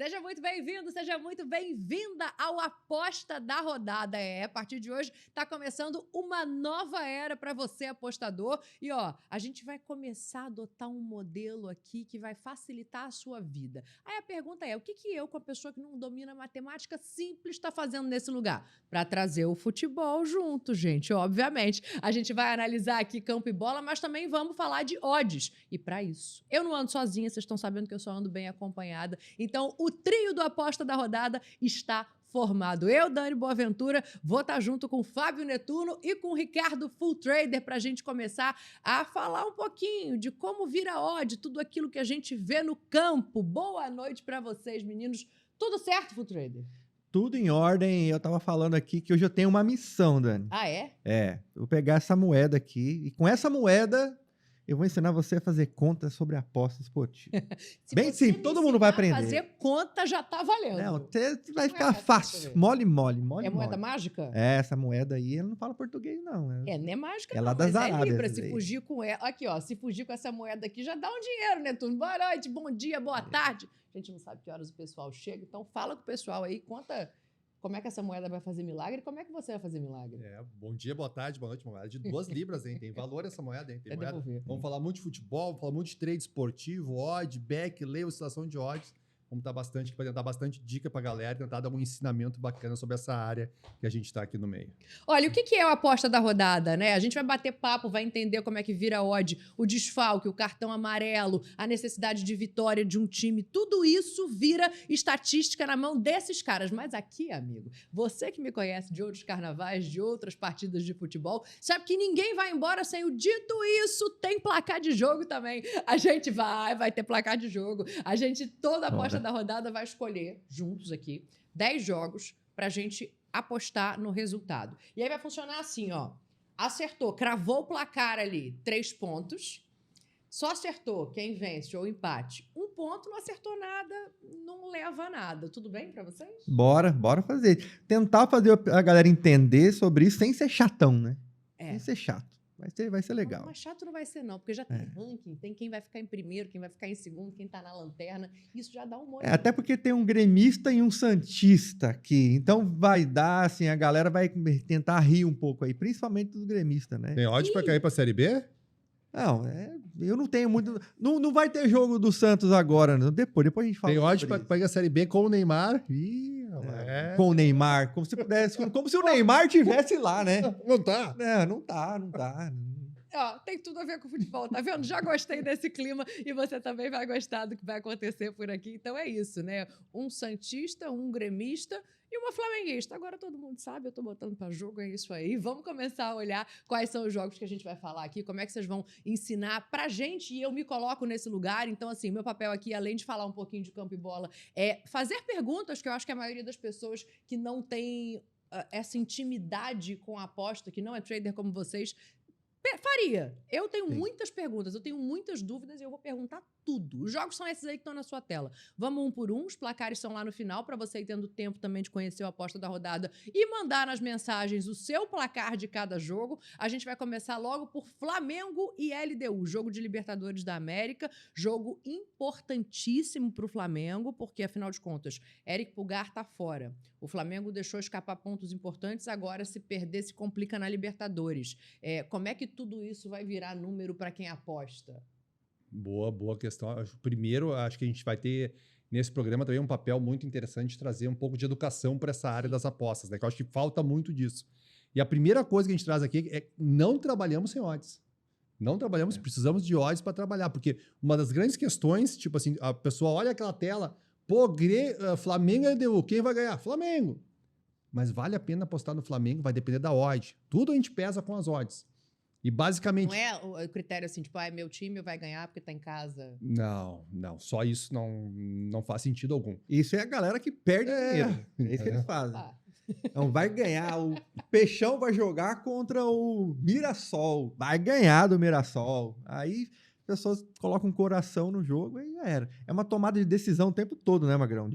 Seja muito bem-vindo, seja muito bem-vinda ao Aposta da Rodada. A partir de hoje está começando uma nova era para você, apostador. E ó, a gente vai começar a adotar um modelo aqui que vai facilitar a sua vida. Aí a pergunta é, o que eu, com a pessoa que não domina matemática simples, está fazendo nesse lugar? Para trazer o futebol junto, gente, obviamente. A gente vai analisar aqui campo e bola, mas também vamos falar de odds. E para isso, eu não ando sozinha, vocês estão sabendo que eu só ando bem acompanhada. Então, o trio do Aposta da Rodada está formado. Eu, Dani Boaventura, vou estar junto com o Fábio Netuno e com o Ricardo Full Trader para a gente começar a falar um pouquinho de como vira odd, tudo aquilo que a gente vê no campo. Boa noite para vocês, meninos. Tudo certo, Full Trader? Tudo em ordem. Eu tava falando aqui que hoje eu tenho uma missão, Dani. Ah, é? É, eu vou pegar essa moeda aqui e com essa moeda eu vou ensinar você a fazer contas sobre aposta esportiva. Bem simples, todo mundo vai aprender. Fazer conta já tá valendo. Não, vai ficar fácil. Mole. É moeda mágica? É, essa moeda aí, ela não fala português, não. Não é mágica, é não. lá das Arábias. É Libra, se fugir com ela. Aqui, ó, se fugir com essa moeda aqui, já dá um dinheiro, né, Netuno? Boa noite, bom dia, boa tarde. A gente não sabe que horas o pessoal chega, então fala com o pessoal aí, conta como é que essa moeda vai fazer milagre e como é que você vai fazer milagre. Bom dia, boa tarde, boa noite, moeda de 2 libras, hein? Tem valor essa moeda, hein? Tem moeda. Vamos falar muito de futebol, vamos falar muito de trade esportivo, odd, back, lei, oscilação de odds. Vamos dar bastante, para dar bastante dica pra galera, tentar dar um ensinamento bacana sobre essa área que a gente tá aqui no meio. Olha, o que é a aposta da rodada, né? A gente vai bater papo, vai entender como é que vira odd, o desfalque, o cartão amarelo, a necessidade de vitória de um time, tudo isso vira estatística na mão desses caras. Mas aqui, amigo, você que me conhece de outros carnavais, de outras partidas de futebol, sabe que ninguém vai embora sem o dito isso, tem placar de jogo também. A gente vai ter placar de jogo. A gente, toda aposta da rodada vai escolher, juntos aqui, 10 jogos pra gente apostar no resultado. E aí vai funcionar assim, ó. Acertou, cravou o placar ali, 3 pontos. Só acertou quem vence ou empate, 1 ponto, não acertou nada, não leva nada. Tudo bem pra vocês? Bora fazer. Tentar fazer a galera entender sobre isso sem ser chatão, né? Sem ser chato. Vai ser legal. Não, mas chato não vai ser, não, porque já tem ranking, tem quem vai ficar em primeiro, quem vai ficar em segundo, quem tá na lanterna. Isso já dá um monte. Até porque tem um gremista e um santista aqui. Então vai dar, assim, a galera vai tentar rir um pouco aí, principalmente dos gremistas, né? Tem odd pra cair pra Série B? Não, eu não tenho muito. Não vai ter jogo do Santos agora, não. Depois a gente fala. Tem odd pra pegar a Série B com o Neymar? Com o Neymar. Como se pudesse. Como se o Neymar tivesse lá, né? Não tá? Não tá. Ó, tem tudo a ver com o futebol, tá vendo? Já gostei desse clima e você também vai gostar do que vai acontecer por aqui. Então é isso, né? Um santista, um gremista e uma flamenguista. Agora todo mundo sabe, eu tô botando pra jogo, é isso aí. Vamos começar a olhar quais são os jogos que a gente vai falar aqui, como é que vocês vão ensinar pra gente e eu me coloco nesse lugar. Então, assim, meu papel aqui, além de falar um pouquinho de campo e bola, é fazer perguntas, que eu acho que a maioria das pessoas que não tem essa intimidade com a aposta, que não é trader como vocês, faria. Eu tenho muitas perguntas, eu tenho muitas dúvidas e eu vou perguntar tudo. Os jogos são esses aí que estão na sua tela. Vamos um por um, os placares são lá no final, para você ir tendo tempo também de conhecer a aposta da rodada e mandar nas mensagens o seu placar de cada jogo. A gente vai começar logo por Flamengo e LDU, jogo de Libertadores da América, jogo importantíssimo para o Flamengo, porque, afinal de contas, Eric Pulgar tá fora. O Flamengo deixou escapar pontos importantes, agora se perder se complica na Libertadores. Como é que tudo isso vai virar número para quem aposta? Boa questão. Primeiro, acho que a gente vai ter nesse programa também um papel muito interessante de trazer um pouco de educação para essa área das apostas, né? Que eu acho que falta muito disso. E a primeira coisa que a gente traz aqui é não trabalhamos sem odds. Não trabalhamos, precisamos de odds para trabalhar, porque uma das grandes questões, tipo assim, a pessoa olha aquela tela, Flamengo e LDU, quem vai ganhar? Flamengo. Mas vale a pena apostar no Flamengo, vai depender da odd. Tudo a gente pesa com as odds. E basicamente... Não é o critério assim, tipo, meu time vai ganhar porque tá em casa. Não. Só isso não faz sentido algum. Isso é a galera que perde dinheiro. É isso que eles fazem. Então vai ganhar, o Peixão vai jogar contra o Mirassol. Vai ganhar do Mirassol. Aí as pessoas colocam um coração no jogo e já era. É uma tomada de decisão o tempo todo, né, Magrão?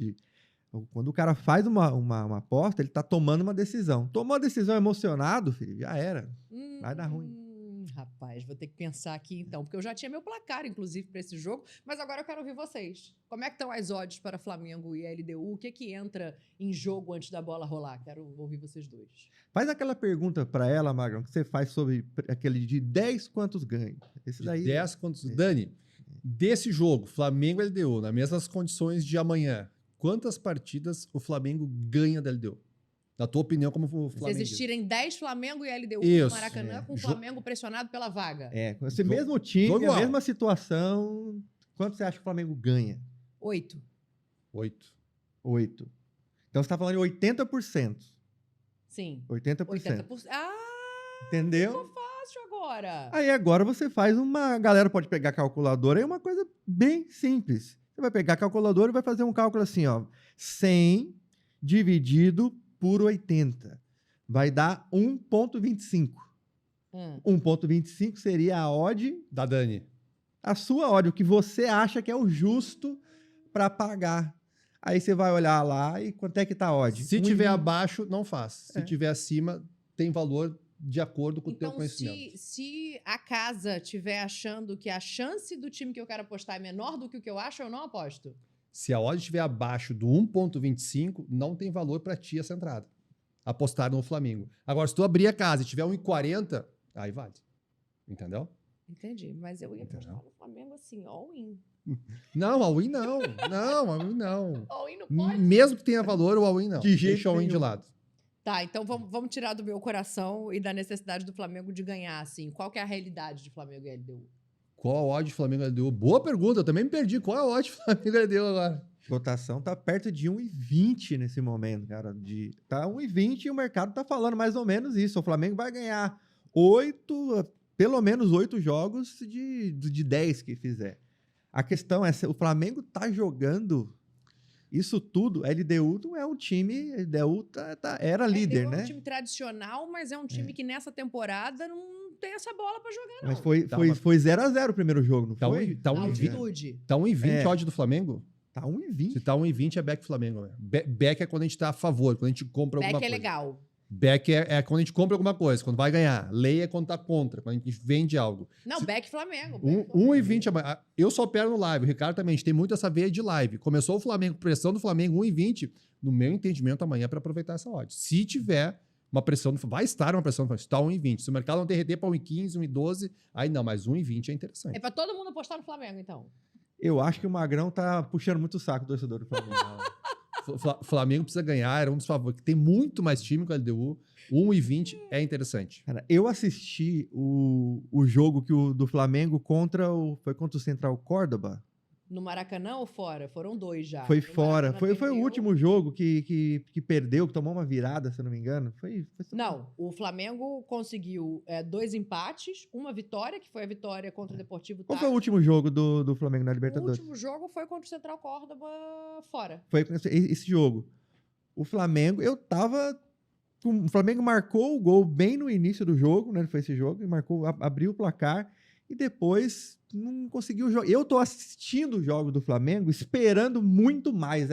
Quando o cara faz uma aposta, ele tá tomando uma decisão. Tomou uma decisão emocionado, filho, já era. Vai dar ruim. Rapaz, vou ter que pensar aqui então, porque eu já tinha meu placar, inclusive, para esse jogo, mas agora eu quero ouvir vocês. Como é que estão as odds para Flamengo e LDU? O que que entra em jogo antes da bola rolar? Quero ouvir vocês dois. Faz aquela pergunta para ela, Magrão, que você faz sobre aquele de 10 quantos ganham. Esse daí. 10 quantos. Dani, desse jogo, Flamengo e LDU, nas mesmas condições de amanhã, quantas partidas o Flamengo ganha da LDU? Na tua opinião, como o Flamengo? Se existirem 10 Flamengo e LDU Isso, no Maracanã, com o Flamengo pressionado pela vaga. Com esse mesmo time, jogo a igual. mesma situação, quanto você acha que o Flamengo ganha? 8. 8. 8. Então você está falando de 80%. Sim. 80%. 80%. Entendeu? Ficou fácil agora. Aí agora você faz uma... A galera pode pegar a calculadora, é uma coisa bem simples. Você vai pegar a calculadora e vai fazer um cálculo assim, ó. 100 dividido por 80. Vai dar 1,25. 1,25 seria a odd, Da Dani. a sua odd, o que você acha que é o justo para pagar. Aí você vai olhar lá e quanto é que tá a odd? Se tiver abaixo, não faz. Se É. tiver acima, tem valor de acordo com o teu Então, conhecimento. se a casa estiver achando que a chance do time que eu quero apostar é menor do que o que eu acho, eu não aposto. Se a odd estiver abaixo do 1,25, não tem valor para ti essa entrada. Apostar no Flamengo. Agora, se tu abrir a casa e tiver 1,40, aí vale. Entendeu? Entendi, mas eu ia apostar Entendeu? no Flamengo assim, all-in. Não, all-in não. Não, all-in não. All-in não pode. Mesmo que tenha valor, o all-in não. De jeito Deixa o all-in de nenhum. lado. Tá, então vamos tirar do meu coração e da necessidade do Flamengo de ganhar, assim. Qual que é a realidade de Flamengo e LDU? Qual a odd Flamengo LDU? Boa pergunta, eu também me perdi. Qual é a odd Flamengo LDU agora? Cotação tá perto de 1,20 nesse momento, cara. Tá 1,20 e o mercado tá falando mais ou menos isso. O Flamengo vai ganhar pelo menos 8 jogos de 10 que fizer. A questão é, o Flamengo tá jogando isso tudo. A LDU não é um time, a LDU era líder, LDU é né? um time tradicional, mas é um time que nessa temporada não tem essa bola pra jogar, não. Mas foi Tá, mas- 0x0 o primeiro jogo, não Tá foi? Tá Na 1,20. altitude. Tá 1,20 É. odd do Flamengo? Tá 1,20. Se tá 1,20 é back Flamengo. Velho. Back é quando a gente tá a favor, quando a gente compra alguma Beck é coisa. legal. Back é quando a gente compra alguma coisa, quando vai ganhar. Lei é quando tá contra, quando a gente vende algo. Não, Beck Flamengo. 1,20 amanhã. Eu só opero no live. O Ricardo também. A gente tem muito essa veia de live. Começou o Flamengo, pressão do Flamengo 1,20. No meu entendimento, amanhã é para aproveitar essa odd. Se tiver uma pressão, vai estar uma pressão, está 1,20. Se o mercado não derreter para 1,15, 1,12, aí não, mas 1,20 é interessante. É pra todo mundo apostar no Flamengo, então. Eu acho que o Magrão tá puxando muito o saco do torcedor do Flamengo. Flamengo precisa ganhar, era um dos favoritos. Tem muito mais time que o LDU. 1,20 é interessante. Cara, eu assisti o jogo do Flamengo contra o Central Córdoba. No Maracanã ou fora? Foram 2 já. Foi No fora. Maracanã Foi o perdeu. último jogo que perdeu, que tomou uma virada, se eu não me engano. Não, o Flamengo conseguiu 2 empates, uma vitória, que foi a vitória contra o Deportivo Qual foi o Táchira. último jogo do Flamengo na O Libertadores? último jogo foi contra o Central Córdoba fora. Foi esse jogo. O Flamengo, o Flamengo marcou o gol bem no início do jogo, né? Foi esse jogo, e abriu o placar e depois não conseguiu jogar. Eu tô assistindo os jogos do Flamengo esperando muito mais.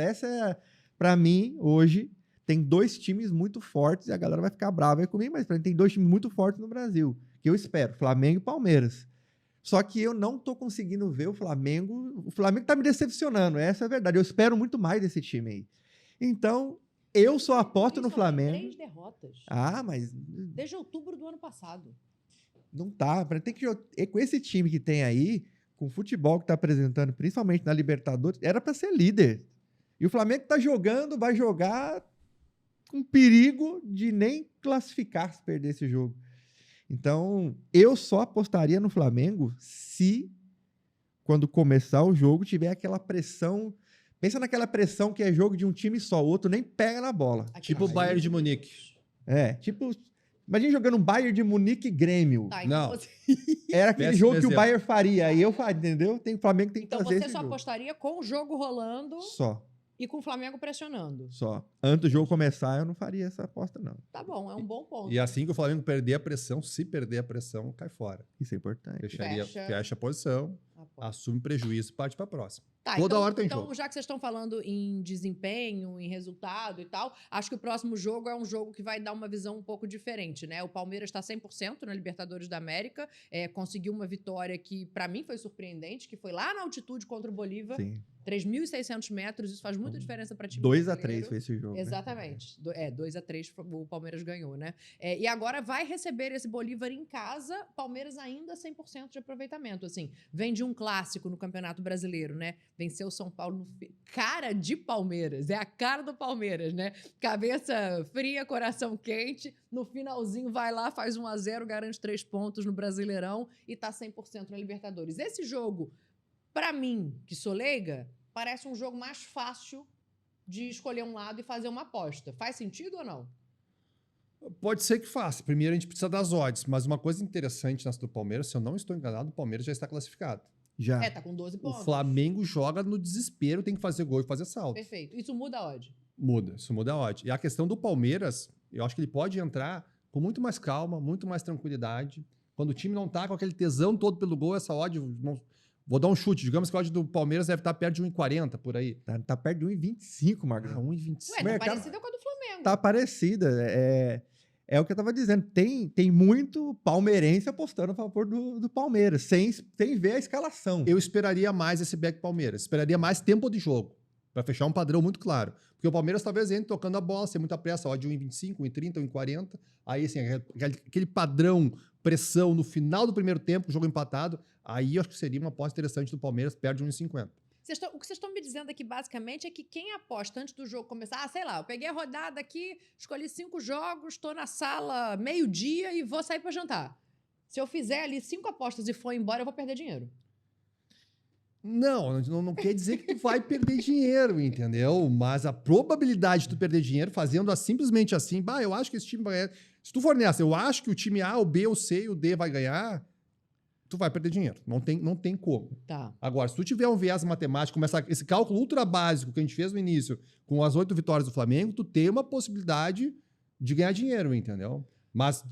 Pra mim, hoje, tem 2 times muito fortes e a galera vai ficar brava aí comigo, mas pra mim tem 2 times muito fortes no Brasil, que eu espero, Flamengo e Palmeiras. Só que eu não tô conseguindo ver o Flamengo tá me decepcionando, essa é a verdade. Eu espero muito mais desse time aí. Então, eu só aposto no Eles só têm Flamengo. 3 derrotas. Mas Desde outubro do ano passado. não tá. Tem que com esse time que tem aí, com o futebol que tá apresentando, principalmente na Libertadores, era para ser líder. E o Flamengo tá jogando, vai jogar com perigo de nem classificar se perder esse jogo. Então, eu só apostaria no Flamengo se, quando começar o jogo, tiver aquela pressão. Pensa naquela pressão que é jogo de um time só, o outro nem pega na bola. Tipo o Bayern de Munique. Imagina jogando um Bayern de Munique e Grêmio. Tá, Não. você, Era aquele Péssimo jogo que o exemplo. Bayern faria. Aí eu faria, entendeu? O Flamengo tem que então fazer você esse só jogo. apostaria com o jogo rolando Só. E com o Flamengo pressionando. Só. Antes do jogo começar, eu não faria essa aposta, não. Tá bom, é um bom ponto. E assim que o Flamengo perder a pressão, se perder a pressão, cai fora. Isso é importante. Fecha a posição, assume prejuízo e parte para a próxima. Tá, Toda hora tem jogo. Então, já que vocês estão falando em desempenho, em resultado e tal, acho que o próximo jogo é um jogo que vai dar uma visão um pouco diferente, né? O Palmeiras está 100% na Libertadores da América, conseguiu uma vitória que, para mim, foi surpreendente, que foi lá na altitude contra o Bolívar. Sim. 3.600 metros, isso faz muita diferença para time 2-3 foi esse jogo. Exatamente. Né? 2-3 o Palmeiras ganhou, né? E agora vai receber esse Bolívar em casa, Palmeiras ainda 100% de aproveitamento, assim. Vem de um clássico no Campeonato Brasileiro, né? Venceu o São Paulo no cara de Palmeiras, é a cara do Palmeiras, né? Cabeça fria, coração quente, no finalzinho vai lá, faz 1-0, garante 3 pontos no Brasileirão e tá 100% na Libertadores. Esse jogo, para mim, que sou leiga, parece um jogo mais fácil de escolher um lado e fazer uma aposta. Faz sentido ou não? Pode ser que faça. Primeiro a gente precisa das odds, mas uma coisa interessante nessa do Palmeiras, se eu não estou enganado, o Palmeiras já está classificado. Já. Tá com 12 pontos. O Flamengo joga no desespero, tem que fazer gol e fazer salto. Perfeito. Isso muda a odd? Muda, isso muda a odd. E a questão do Palmeiras, eu acho que ele pode entrar com muito mais calma, muito mais tranquilidade. Quando o time não tá com aquele tesão todo pelo gol, essa odd... Vou dar um chute. Digamos que a odd do Palmeiras deve estar perto de 1,40 por aí. Tá perto de 1,25, Magrão. 1,25. Ué, tá parecida com a do Flamengo. Tá parecida. É o que eu tava dizendo. Tem muito palmeirense apostando a favor do Palmeiras, sem ver a escalação. Eu esperaria mais esse back Palmeiras. Esperaria mais tempo de jogo, para fechar um padrão muito claro. Porque o Palmeiras talvez entre tocando a bola, sem muita pressa, odd 1,25, 1,30, 1,40. Aí, assim, aquele padrão, pressão no final do primeiro tempo, jogo empatado, aí eu acho que seria uma aposta interessante do Palmeiras, perde 1,50. O que vocês estão me dizendo aqui, basicamente, é que quem aposta antes do jogo começar... sei lá, eu peguei a rodada aqui, escolhi 5 jogos, estou na sala meio-dia e vou sair para jantar. Se eu fizer ali 5 apostas e for embora, eu vou perder dinheiro. Não quer dizer que tu vai perder dinheiro, entendeu? Mas a probabilidade de tu perder dinheiro fazendo simplesmente assim, eu acho que esse time vai ganhar. Se tu for nessa, eu acho que o time A, o B, o C e o D vai ganhar, tu vai perder dinheiro. Não tem como. Tá. Agora, se tu tiver um viés matemático, começar esse cálculo ultra básico que a gente fez no início, com as 8 vitórias do Flamengo, tu tem uma possibilidade de ganhar dinheiro, entendeu? Mas...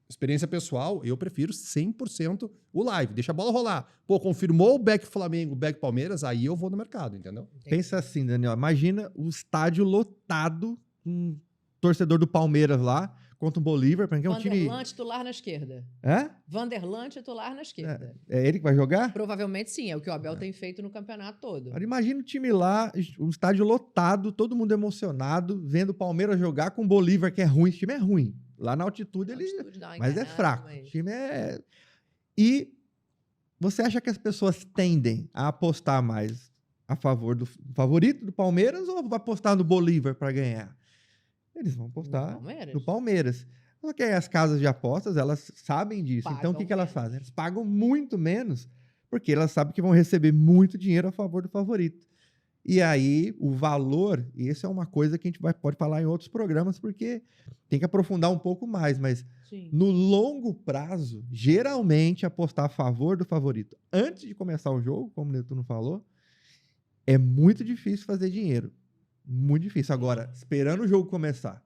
experiência pessoal, eu prefiro 100% o live. Deixa a bola rolar. Pô, confirmou o back Flamengo, o back Palmeiras, aí eu vou no mercado, entendeu? Pensa assim, Daniel. Imagina o estádio lotado, um torcedor do Palmeiras lá, contra o Bolívar. Porque é um time... Vanderlan titular na esquerda. É? Vanderlan titular na esquerda. É ele que vai jogar? Provavelmente sim, é o que o Abel tem feito no campeonato todo. Agora, imagina o time lá, um estádio lotado, todo mundo emocionado, vendo o Palmeiras jogar com o Bolívar, que é ruim. Esse time é ruim. Lá na altitude ele... mas é fraco. O time é... E você acha que as pessoas tendem a apostar mais a favor do favorito do Palmeiras ou vai apostar no Bolívar para ganhar? Eles vão apostar no Palmeiras. Só que aí as casas de apostas, elas sabem disso. Pagam então, o que elas menos. fazem? Elas pagam muito menos, porque elas sabem que vão receber muito dinheiro a favor do favorito. E aí, o valor, e isso é uma coisa que a gente pode falar em outros programas, porque tem que aprofundar um pouco mais, mas Sim. No longo prazo, geralmente apostar a favor do favorito antes de começar o jogo, como o Netuno falou, é muito difícil fazer dinheiro. Muito difícil. Agora, esperando o jogo começar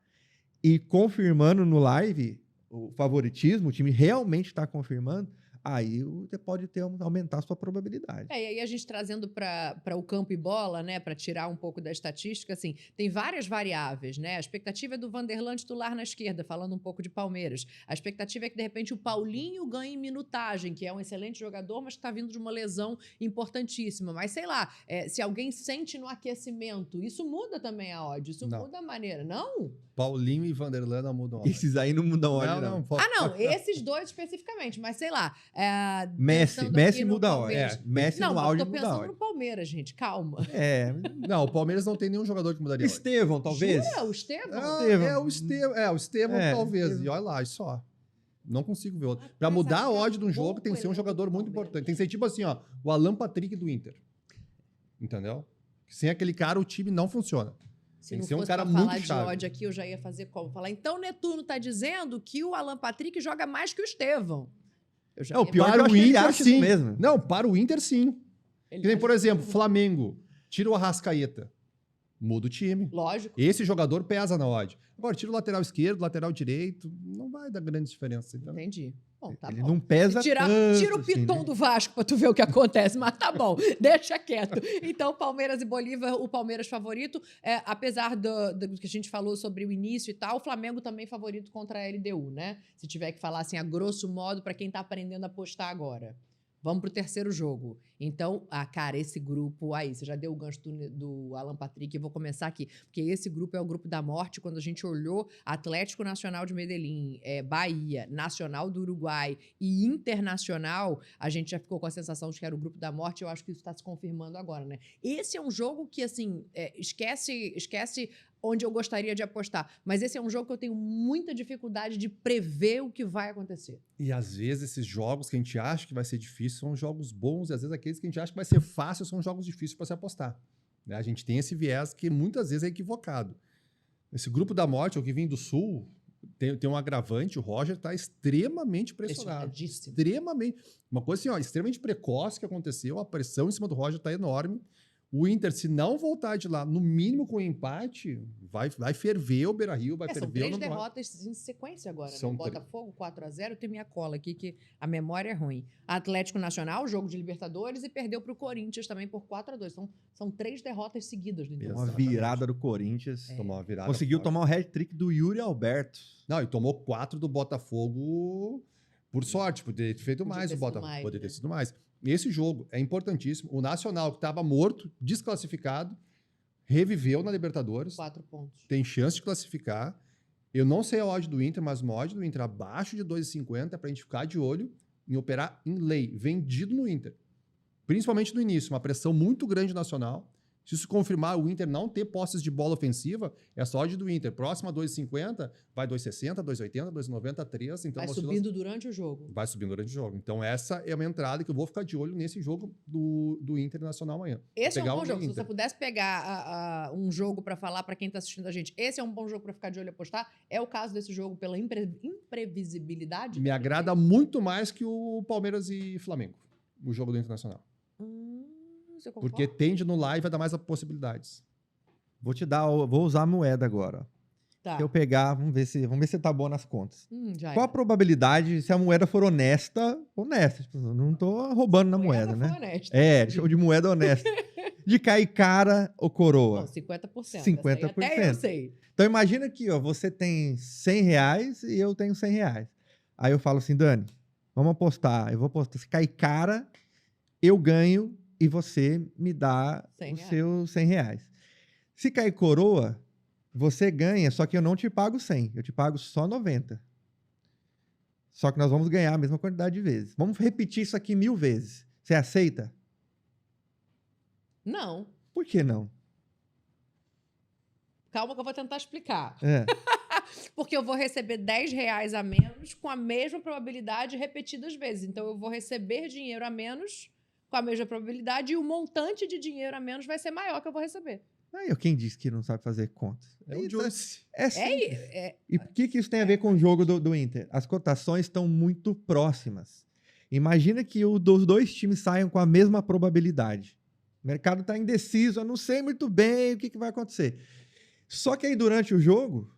e confirmando no live o favoritismo, o time realmente está confirmando, aí você pode aumentar a sua probabilidade. E aí a gente trazendo para o campo e bola, né, para tirar um pouco da estatística, assim, tem várias variáveis, né? A expectativa é do Vanderlan titular na esquerda, falando um pouco de Palmeiras. A expectativa é que, de repente, o Paulinho ganhe em minutagem, que é um excelente jogador, mas que está vindo de uma lesão importantíssima. Mas, sei lá, se alguém sente no aquecimento, isso muda também a odd, isso muda a maneira, não? Paulinho e Vanderlan não mudam a odd. Esses aí não mudam a odd, não. Não, esses dois especificamente, mas sei lá... Messi muda a odd. Messi no áudio muda a odd. Não, tô pensando no Palmeiras, gente, calma. Não, o Palmeiras não tem nenhum jogador que mudaria a odd. Estevão, talvez? Jura? O Estevão? O Estevão talvez. E olha lá, e só. Não consigo ver outro. Pra mudar a odd de um jogo, tem que ser um jogador muito importante. Tem que ser tipo assim, ó, o Alan Patrick do Inter. Entendeu? Sem aquele cara, o time não funciona. Se tem não que ser um fosse cara pra muito falar chave. de odd aqui, eu já ia fazer como? Falar, então Netuno tá dizendo que o Alan Patrick joga mais que o Estevão. O pior para é que o ele Inter, acha sim. isso mesmo. Não, para o Inter, sim. Que nem, por exemplo, Flamengo. Tira o Arrascaeta. Muda o time. Lógico. Esse jogador pesa na odd. Agora, tira o lateral esquerdo, lateral direito, não vai dar grande diferença. Então. Entendi. Bom, tá Ele bom. não pesa Tira tanto o Piton assim, né? do Vasco pra tu ver o que acontece, mas tá bom, deixa quieto. Então, Palmeiras e Bolívar, o Palmeiras favorito, apesar do que a gente falou sobre o início e tal, o Flamengo também favorito contra a LDU, né? Se tiver que falar assim, a grosso modo, pra quem tá aprendendo a apostar agora. Vamos pro terceiro jogo. Então, cara, esse grupo aí, você já deu o gancho do Alan Patrick, eu vou começar aqui, porque esse grupo é o grupo da morte. Quando a gente olhou Atlético Nacional de Medellín, Bahia, Nacional do Uruguai e Internacional, a gente já ficou com a sensação de que era o grupo da morte. Eu acho que isso está se confirmando agora, né? Esse é um jogo que, assim, esquece onde eu gostaria de apostar. Mas esse é um jogo que eu tenho muita dificuldade de prever o que vai acontecer. E às vezes esses jogos que a gente acha que vai ser difícil são jogos bons, e às vezes aqueles que a gente acha que vai ser fácil são jogos difíceis para se apostar. Né? A gente tem esse viés que muitas vezes é equivocado. Esse grupo da morte, o que vem do Sul, tem um agravante, o Roger está extremamente pressionado. Extremamente. Uma coisa assim, extremamente precoce que aconteceu, a pressão em cima do Roger está enorme. O Inter, se não voltar de lá, no mínimo com empate, vai ferver o Beira-Rio, vai ferver são o 3 derrotas em sequência agora, né? Botafogo 4-0, eu tenho minha cola aqui que a memória é ruim. Atlético Nacional, jogo de Libertadores, e perdeu para o Corinthians também por 4-2. São 3 derrotas seguidas. Uma virada do Corinthians. Tomou uma virada conseguiu forte. tomar um hat-trick do Yuri Alberto. Não, e tomou 4 do Botafogo por sorte, poderia ter feito mais o Botafogo. Poderia ter sido mais. Esse jogo é importantíssimo. O Nacional, que estava morto, desclassificado, reviveu na Libertadores. 4 pontos. Tem chance de classificar. Eu não sei a odd do Inter, mas uma odd do Inter abaixo de 2,50 para a gente ficar de olho em operar em lei, vendido no Inter. Principalmente no início, uma pressão muito grande nacional. Se isso confirmar o Inter não ter posses de bola ofensiva, essa odd do Inter próxima a 2,50, vai 2,60, 2,80, 2,90, 3. Então vai subindo durante o jogo. Vai subindo durante o jogo. Então essa é uma entrada que eu vou ficar de olho nesse jogo do Internacional amanhã. Esse é um bom jogo. Se você pudesse pegar um jogo para falar para quem está assistindo a gente, esse é um bom jogo para ficar de olho e apostar. É o caso desse jogo pela imprevisibilidade? Me agrada muito mais que o Palmeiras e Flamengo, o jogo do Internacional. Porque tende no live vai dar mais possibilidades. Vou usar a moeda agora. Tá. Se eu pegar, vamos ver se tá bom nas contas. Qual a probabilidade, se a moeda for honesta, tipo, não tô roubando na moeda, né? Honesta. Show de moeda honesta. De cair cara ou coroa? Não, 50%. 50%. Até eu sei. Então imagina que você tem R$100 e eu tenho R$100. Aí eu falo assim, Dani, vamos apostar. Eu vou apostar. Se cair cara, eu ganho e você me dá os seus R$100. Se cair coroa, você ganha, só que eu não te pago 100, eu te pago só 90. Só que nós vamos ganhar a mesma quantidade de vezes. Vamos repetir isso aqui 1000 vezes. Você aceita? Não. Por que não? Calma que eu vou tentar explicar. É. Porque eu vou receber R$10 a menos com a mesma probabilidade repetidas vezes. Então, eu vou receber dinheiro a menos com a mesma probabilidade e o montante de dinheiro a menos vai ser maior que eu vou receber. Aí, quem disse que não sabe fazer contas? É o Juice. E por que isso tem a ver com o jogo do Inter? As cotações estão muito próximas. Imagina que os dois times saiam com a mesma probabilidade. O mercado está indeciso, eu não sei muito bem o que vai acontecer. Só que aí, durante o jogo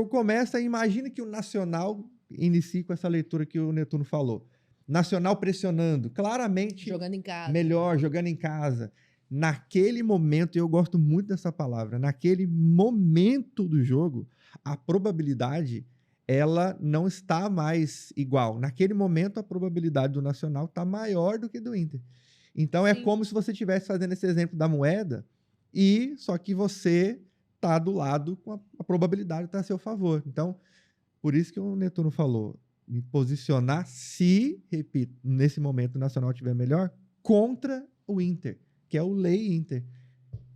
começa e imagina que o Nacional inicie com essa leitura que o Netuno falou. Nacional pressionando, claramente jogando em casa. Melhor, jogando em casa. Naquele momento, e eu gosto muito dessa palavra, naquele momento do jogo, a probabilidade, ela não está mais igual. Naquele momento, a probabilidade do Nacional está maior do que do Inter. Então, Sim. É como se você estivesse fazendo esse exemplo da moeda, só que você está do lado com a probabilidade está a seu favor. Então, por isso que o Netuno falou, me posicionar se, repito, nesse momento o Nacional estiver melhor, contra o Inter, que é o Lei Inter,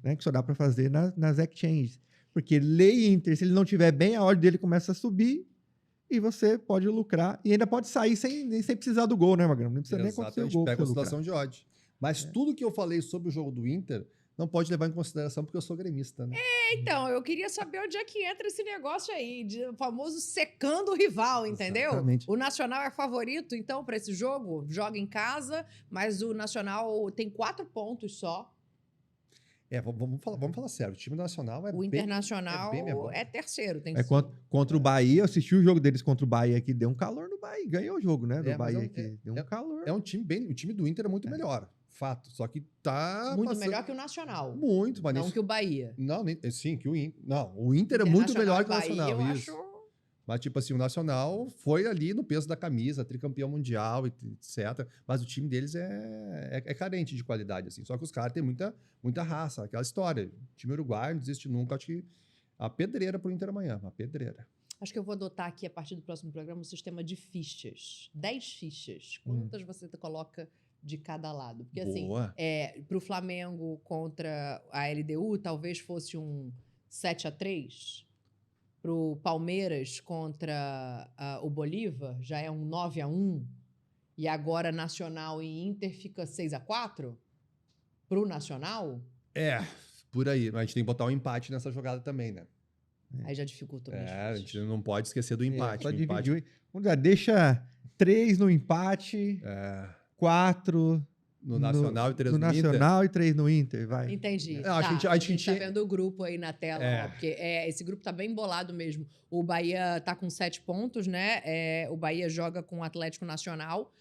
né, que só dá para fazer nas exchanges. Porque Lei Inter, se ele não estiver bem, a ordem dele começa a subir e você pode lucrar. E ainda pode sair sem precisar do gol, né, Magrão? Não precisa nem acontecer o gol. Pega a situação de odd. Mas tudo que eu falei sobre o jogo do Inter não pode levar em consideração porque eu sou gremista, né? Então, eu queria saber onde é que entra esse negócio aí, o famoso secando o rival, entendeu? Exatamente. O Nacional é favorito, então, para esse jogo, joga em casa, mas o Nacional tem 4 pontos só. Vamos falar sério. O time nacional O Internacional bem menor. é terceiro. Tem Contra o Bahia, eu assisti o jogo deles contra o Bahia aqui, deu um calor no Bahia. Ganhou o jogo, né? Do mas Bahia aqui. Deu um calor. É um time o time do Inter é muito melhor. Fato. Só que tá. Muito melhor que o Nacional. Muito, mas não que o Bahia. Não, sim, que o Inter. Não, o Inter é muito melhor que o Nacional. Bahia, isso. Mas, tipo assim, o Nacional foi ali no peso da camisa, tricampeão mundial, etc. Mas o time deles é carente de qualidade, assim. Só que os caras têm muita raça, aquela história. O time uruguaio não desiste nunca. Acho que a pedreira pro Inter amanhã, uma pedreira. Acho que eu vou adotar aqui, a partir do próximo programa, um sistema de fichas. 10 fichas. Quantas você coloca de cada lado? Porque, assim, pro Flamengo contra a LDU, talvez fosse um 7-3. Pro Palmeiras contra o Bolívar, já é um 9-1. E agora Nacional e Inter fica 6-4? Pro Nacional? Por aí. Mas a gente tem que botar um empate nessa jogada também, né? Aí já dificulta mais. A gente não pode esquecer do empate. Só dividir. Vamos lá, deixa 3 no empate, 4 no Nacional e 3 no no Inter. No Nacional e 3 no Inter, vai. Entendi. A gente tá vendo o grupo aí na tela, ó, porque esse grupo tá bem embolado mesmo. O Bahia tá com 7 pontos, né? O Bahia joga com o Atlético Nacional.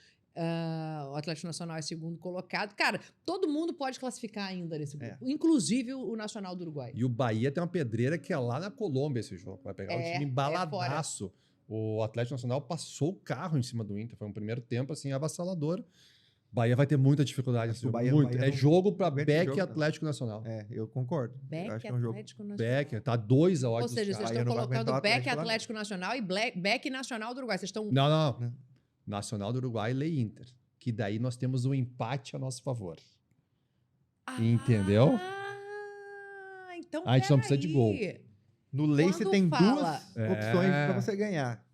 O Atlético Nacional é segundo colocado. Cara, todo mundo pode classificar ainda nesse grupo, inclusive o Nacional do Uruguai. E o Bahia tem uma pedreira que é lá na Colômbia esse jogo. Vai pegar um time embaladaço. O Atlético Nacional passou o carro em cima do Inter. Foi um primeiro tempo, assim, avassalador. Bahia vai ter muita dificuldade. Assim, Bahia é jogo para Beck e Atlético Nacional. Eu concordo. Beck acho que Atlético Nacional. Beck, tá 2 a 8. Ou seja, vocês estão colocando Beck Atlético Nacional e Beck Nacional do Uruguai. Vocês estão... Não. Nacional do Uruguai e Lei Inter. Que daí nós temos um empate a nosso favor. Entendeu? Então a gente não precisa de gol. No Lei você tem 2 opções para você ganhar.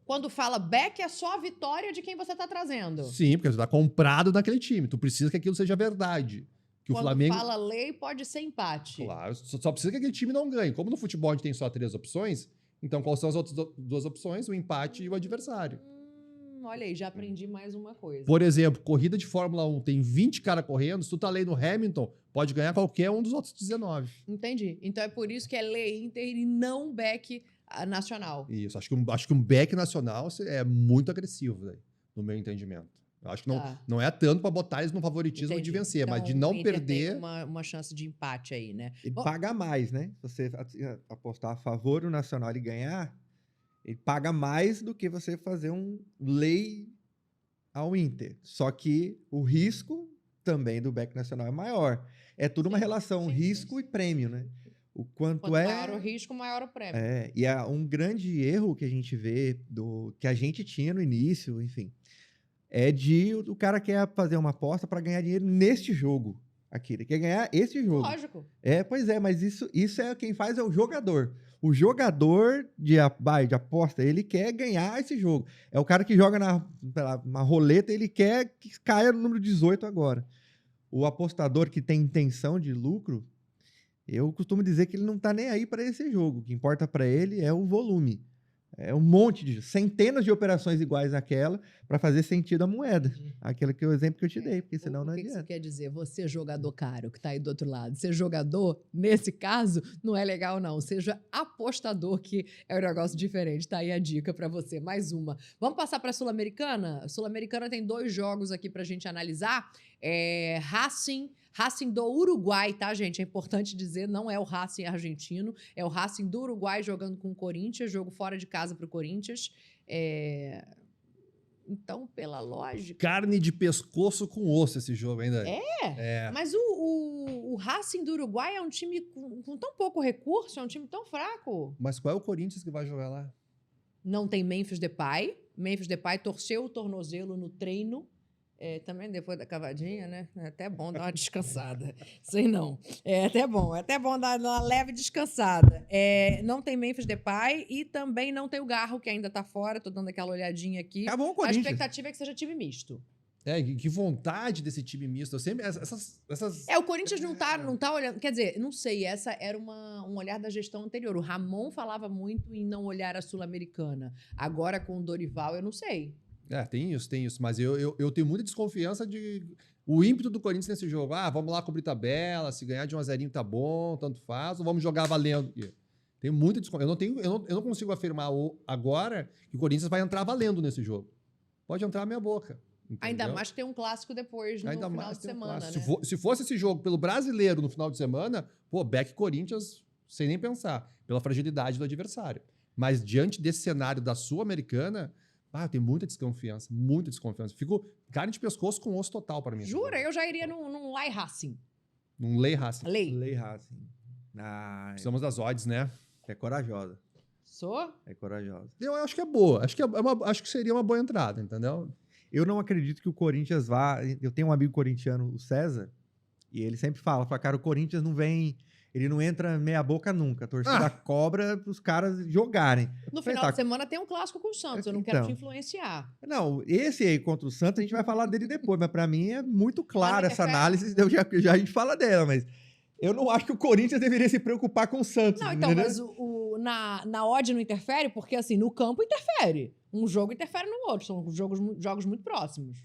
Quando fala Beck, é só a vitória de quem você está trazendo. Sim, porque você está comprado naquele time. Tu precisa que aquilo seja verdade. Que quando o Flamengo fala lei, pode ser empate. Claro, só precisa que aquele time não ganhe. Como no futebol a gente tem só 3 opções, então quais são as outras 2 opções? O empate e o adversário. Olha aí, já aprendi mais uma coisa. Por exemplo, corrida de Fórmula 1, tem 20 caras correndo, se tu tá ali no Hamilton, pode ganhar qualquer um dos outros 19. Entendi. Então é por isso que é lei Inter e não Beck Nacional. Isso, acho que um Beck Nacional é muito agressivo, daí, no meu entendimento. Eu acho que não é tanto para botar eles no favoritismo de vencer, então, mas de não perder. Tem uma chance de empate aí, né? Ele paga mais, né? Se você apostar a favor do Nacional e ganhar, ele paga mais do que você fazer um lei ao Inter. Só que o risco também do Beck Nacional é maior. É tudo uma relação risco e prêmio, né? Quanto maior o risco, maior o prêmio. E é um grande erro que a gente vê, que a gente tinha no início, enfim, é o cara quer fazer uma aposta para ganhar dinheiro neste jogo aqui. Ele quer ganhar esse jogo. Lógico. Pois é, mas isso é quem faz é o jogador. O jogador de aposta, ele quer ganhar esse jogo. É o cara que joga na roleta, ele quer que caia no número 18 agora. O apostador que tem intenção de lucro, eu costumo dizer que ele não está nem aí para esse jogo. O que importa para ele é o volume. É um monte de centenas de operações iguais àquela para fazer sentido a moeda. Aquele que é o exemplo que eu te dei, porque senão não adianta. O que isso quer dizer? Você jogador caro que está aí do outro lado. Ser jogador, nesse caso, não é legal não. Seja apostador, que é um negócio diferente. Tá aí a dica para você. Mais uma. Vamos passar para a Sul-Americana? A Sul-Americana tem 2 jogos aqui para a gente analisar. Racing do Uruguai, tá, gente? É importante dizer, não é o Racing argentino, é o Racing do Uruguai jogando com o Corinthians, jogo fora de casa para o Corinthians. Então, pela lógica... Carne de pescoço com osso esse jogo ainda. Mas o Racing do Uruguai é um time com tão pouco recurso, é um time tão fraco. Mas qual é o Corinthians que vai jogar lá? Não tem Memphis Depay. Memphis Depay torceu o tornozelo no treino. Também depois da cavadinha, né? É até bom dar uma descansada. Sei não. É até bom dar uma leve descansada. Não tem Memphis Depay e também não tem o Garro, que ainda tá fora. Tô dando aquela olhadinha aqui. Acabou o A Corinthians. expectativa é que seja time misto. Que vontade desse time misto. Eu sempre, essas... O Corinthians não tá olhando... Quer dizer, não sei, essa era um olhar da gestão anterior. O Ramon falava muito em não olhar a Sul-Americana. Agora, com o Dorival, eu não sei. Tem isso. Mas eu tenho muita desconfiança de O ímpeto do Corinthians nesse jogo, vamos lá cobrir tabela, se ganhar de 1-0 tá bom, tanto faz, ou vamos jogar valendo. Tem muita desconfiança. Eu não consigo afirmar agora que o Corinthians vai entrar valendo nesse jogo. Pode entrar na minha boca. Entendeu? Ainda mais que tem um clássico depois, no final de semana, né? Se fosse esse jogo pelo brasileiro no final de semana, Beck Corinthians, sem nem pensar, pela fragilidade do adversário. Mas diante desse cenário da Sul-Americana, tem muita desconfiança, muita desconfiança. Fico carne de pescoço com osso total para mim. Jura? Eu já iria num Lei Racing. Num Lei Racing. Lei Racing. Precisamos das odds, né? É corajosa. Sou? É corajosa. Eu acho que é boa. Acho que seria uma boa entrada, entendeu? Eu não acredito que o Corinthians vá... Eu tenho um amigo corintiano, o César, e ele sempre fala, cara, o Corinthians não vem... Ele não entra meia boca nunca. A torcida cobra para os caras jogarem. No final de semana tem um clássico com o Santos. Eu não quero te influenciar. Não, esse aí contra o Santos, a gente vai falar dele depois. Mas para mim é muito clara essa análise. Já a gente fala dela, mas... Eu não acho que o Corinthians deveria se preocupar com o Santos. Não, então, mas na odd não interfere? Porque, assim, no campo interfere. Um jogo interfere no outro. São jogos muito próximos.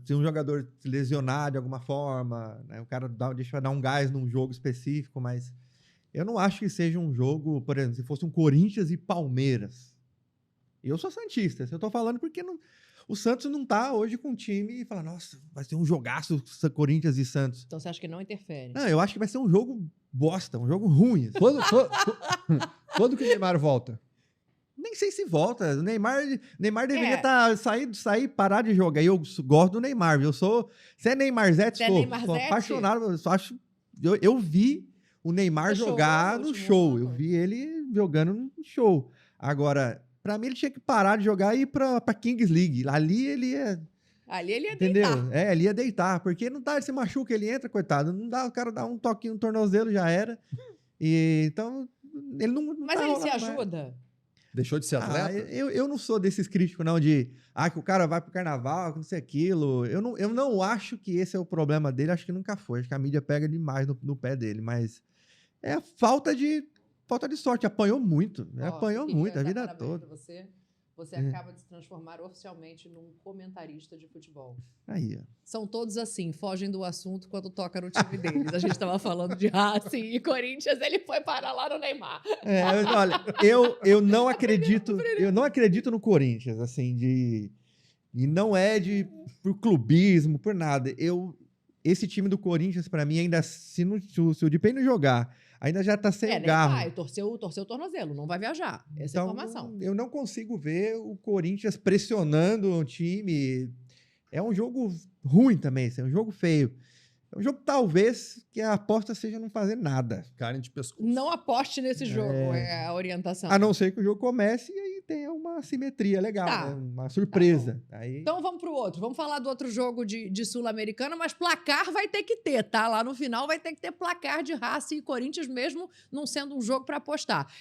Se um jogador se lesionar de alguma forma, né, o cara deixa dar um gás num jogo específico, mas eu não acho que seja um jogo, por exemplo, se fosse um Corinthians e Palmeiras. Eu sou santista, eu tô falando porque o Santos não tá hoje com um time e fala, nossa, vai ser um jogaço Corinthians e Santos. Então você acha que não interfere? Não, eu acho que vai ser um jogo bosta, um jogo ruim. Quando que o Neymar volta? Nem sei se volta. O Neymar deveria sair, parar de jogar. E eu gosto do Neymar. Você é Neymarzete, sou apaixonado. Eu vi o Neymar jogar no show. Eu vi ele jogando no show. Agora, pra mim, ele tinha que parar de jogar e ir pra Kings League. Ali ele ia deitar. Ele ia deitar. Porque não dá, ele se machuca, ele entra, coitado. Não dá, o cara dá um toquinho no tornozelo, já era. Então, ele não... Mas ele se ajuda? Deixou de ser atleta? Eu não sou desses críticos, não, de que o cara vai pro carnaval, que não sei aquilo. Eu não acho que esse é o problema dele, acho que nunca foi. Acho que a mídia pega demais no pé dele, mas é a falta de sorte. Apanhou muito, apanhou muito a vida toda. Você acaba de se transformar oficialmente num comentarista de futebol. Aí, ó. São todos assim, fogem do assunto quando toca no time deles. A gente estava falando de Racing e Corinthians, ele foi parar lá no Neymar. Olha, eu não acredito no Corinthians, assim, e não é por clubismo, por nada. Esse time do Corinthians, para mim, ainda se o Depay não jogar, ainda já tá sem garro. Vai, torceu o tornozelo, não vai viajar. Essa é a informação. Eu não consigo ver o Corinthians pressionando o time. É um jogo ruim também, é um jogo feio. É um jogo, talvez, que a aposta seja não fazer nada. Carne de pescoço. Não aposte nesse jogo, é a orientação. A não ser que o jogo comece e aí tenha uma simetria legal, né? Uma surpresa. Então vamos pro outro. Vamos falar do outro jogo de Sul-Americana, mas placar vai ter que ter, tá? Lá no final vai ter que ter placar de Racing e Corinthians, mesmo não sendo um jogo para apostar.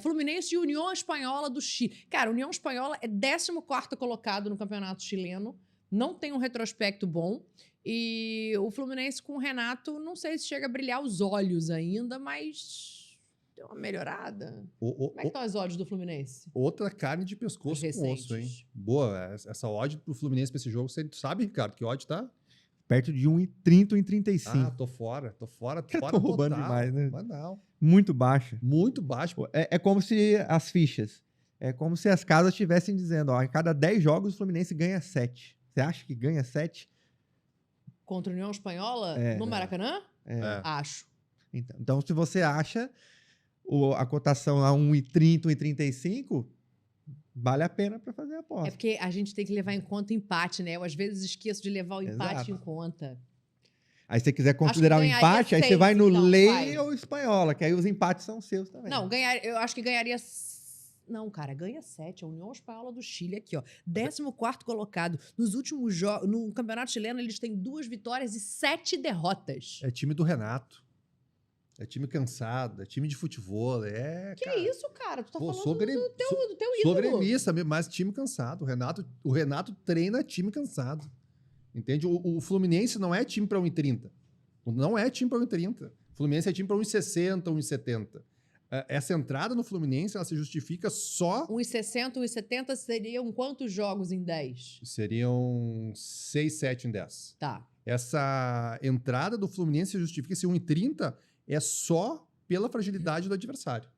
Fluminense e União Espanhola do Chile. Cara, União Espanhola é 14º colocado no campeonato chileno, não tem um retrospecto bom. E o Fluminense com o Renato, não sei se chega a brilhar os olhos ainda, mas deu uma melhorada. Como é que estão as odds do Fluminense? Outra carne de pescoço com osso, hein? Boa, essa odd pro Fluminense pra esse jogo, você sabe, Ricardo, que odd tá? Perto de 1,30, 1,35. Tô fora. Tô roubando demais, né? Mas não. Muito baixa. Muito baixo. É como se as fichas, é como se as casas estivessem dizendo, em cada 10 jogos o Fluminense ganha 7. Você acha que ganha 7? Contra a União Espanhola no Maracanã? Acho. Então, se você acha a cotação lá 1,30, 1,35, vale a pena para fazer a aposta. É porque a gente tem que levar em conta o empate, né? Eu às vezes esqueço de levar o empate em conta. Aí se você quiser considerar o empate, aí você vai no Lei ou Espanhola, que aí os empates são seus também. Não, eu acho que ganharia... Não, cara, ganha 7. A União Espanhola do Chile aqui, ó. 14º colocado. Nos últimos jogos, no Campeonato Chileno, eles têm 2 vitórias e 7 derrotas. É time do Renato. É time cansado, é time de futebol. Isso, cara? Tu tá falando do teu ídolo. Sou gremista, mas time cansado. O Renato treina time cansado. Entende? O Fluminense não é time para 1,30. Não é time para 1,30. O Fluminense é time para 1,60, 1,70. Essa entrada no Fluminense, ela se justifica só... 1,60, 1,70 seriam quantos jogos em 10? Seriam 6, 7 em 10. Tá. essa entrada do Fluminense justifica esse 1,30 é só pela fragilidade do adversário.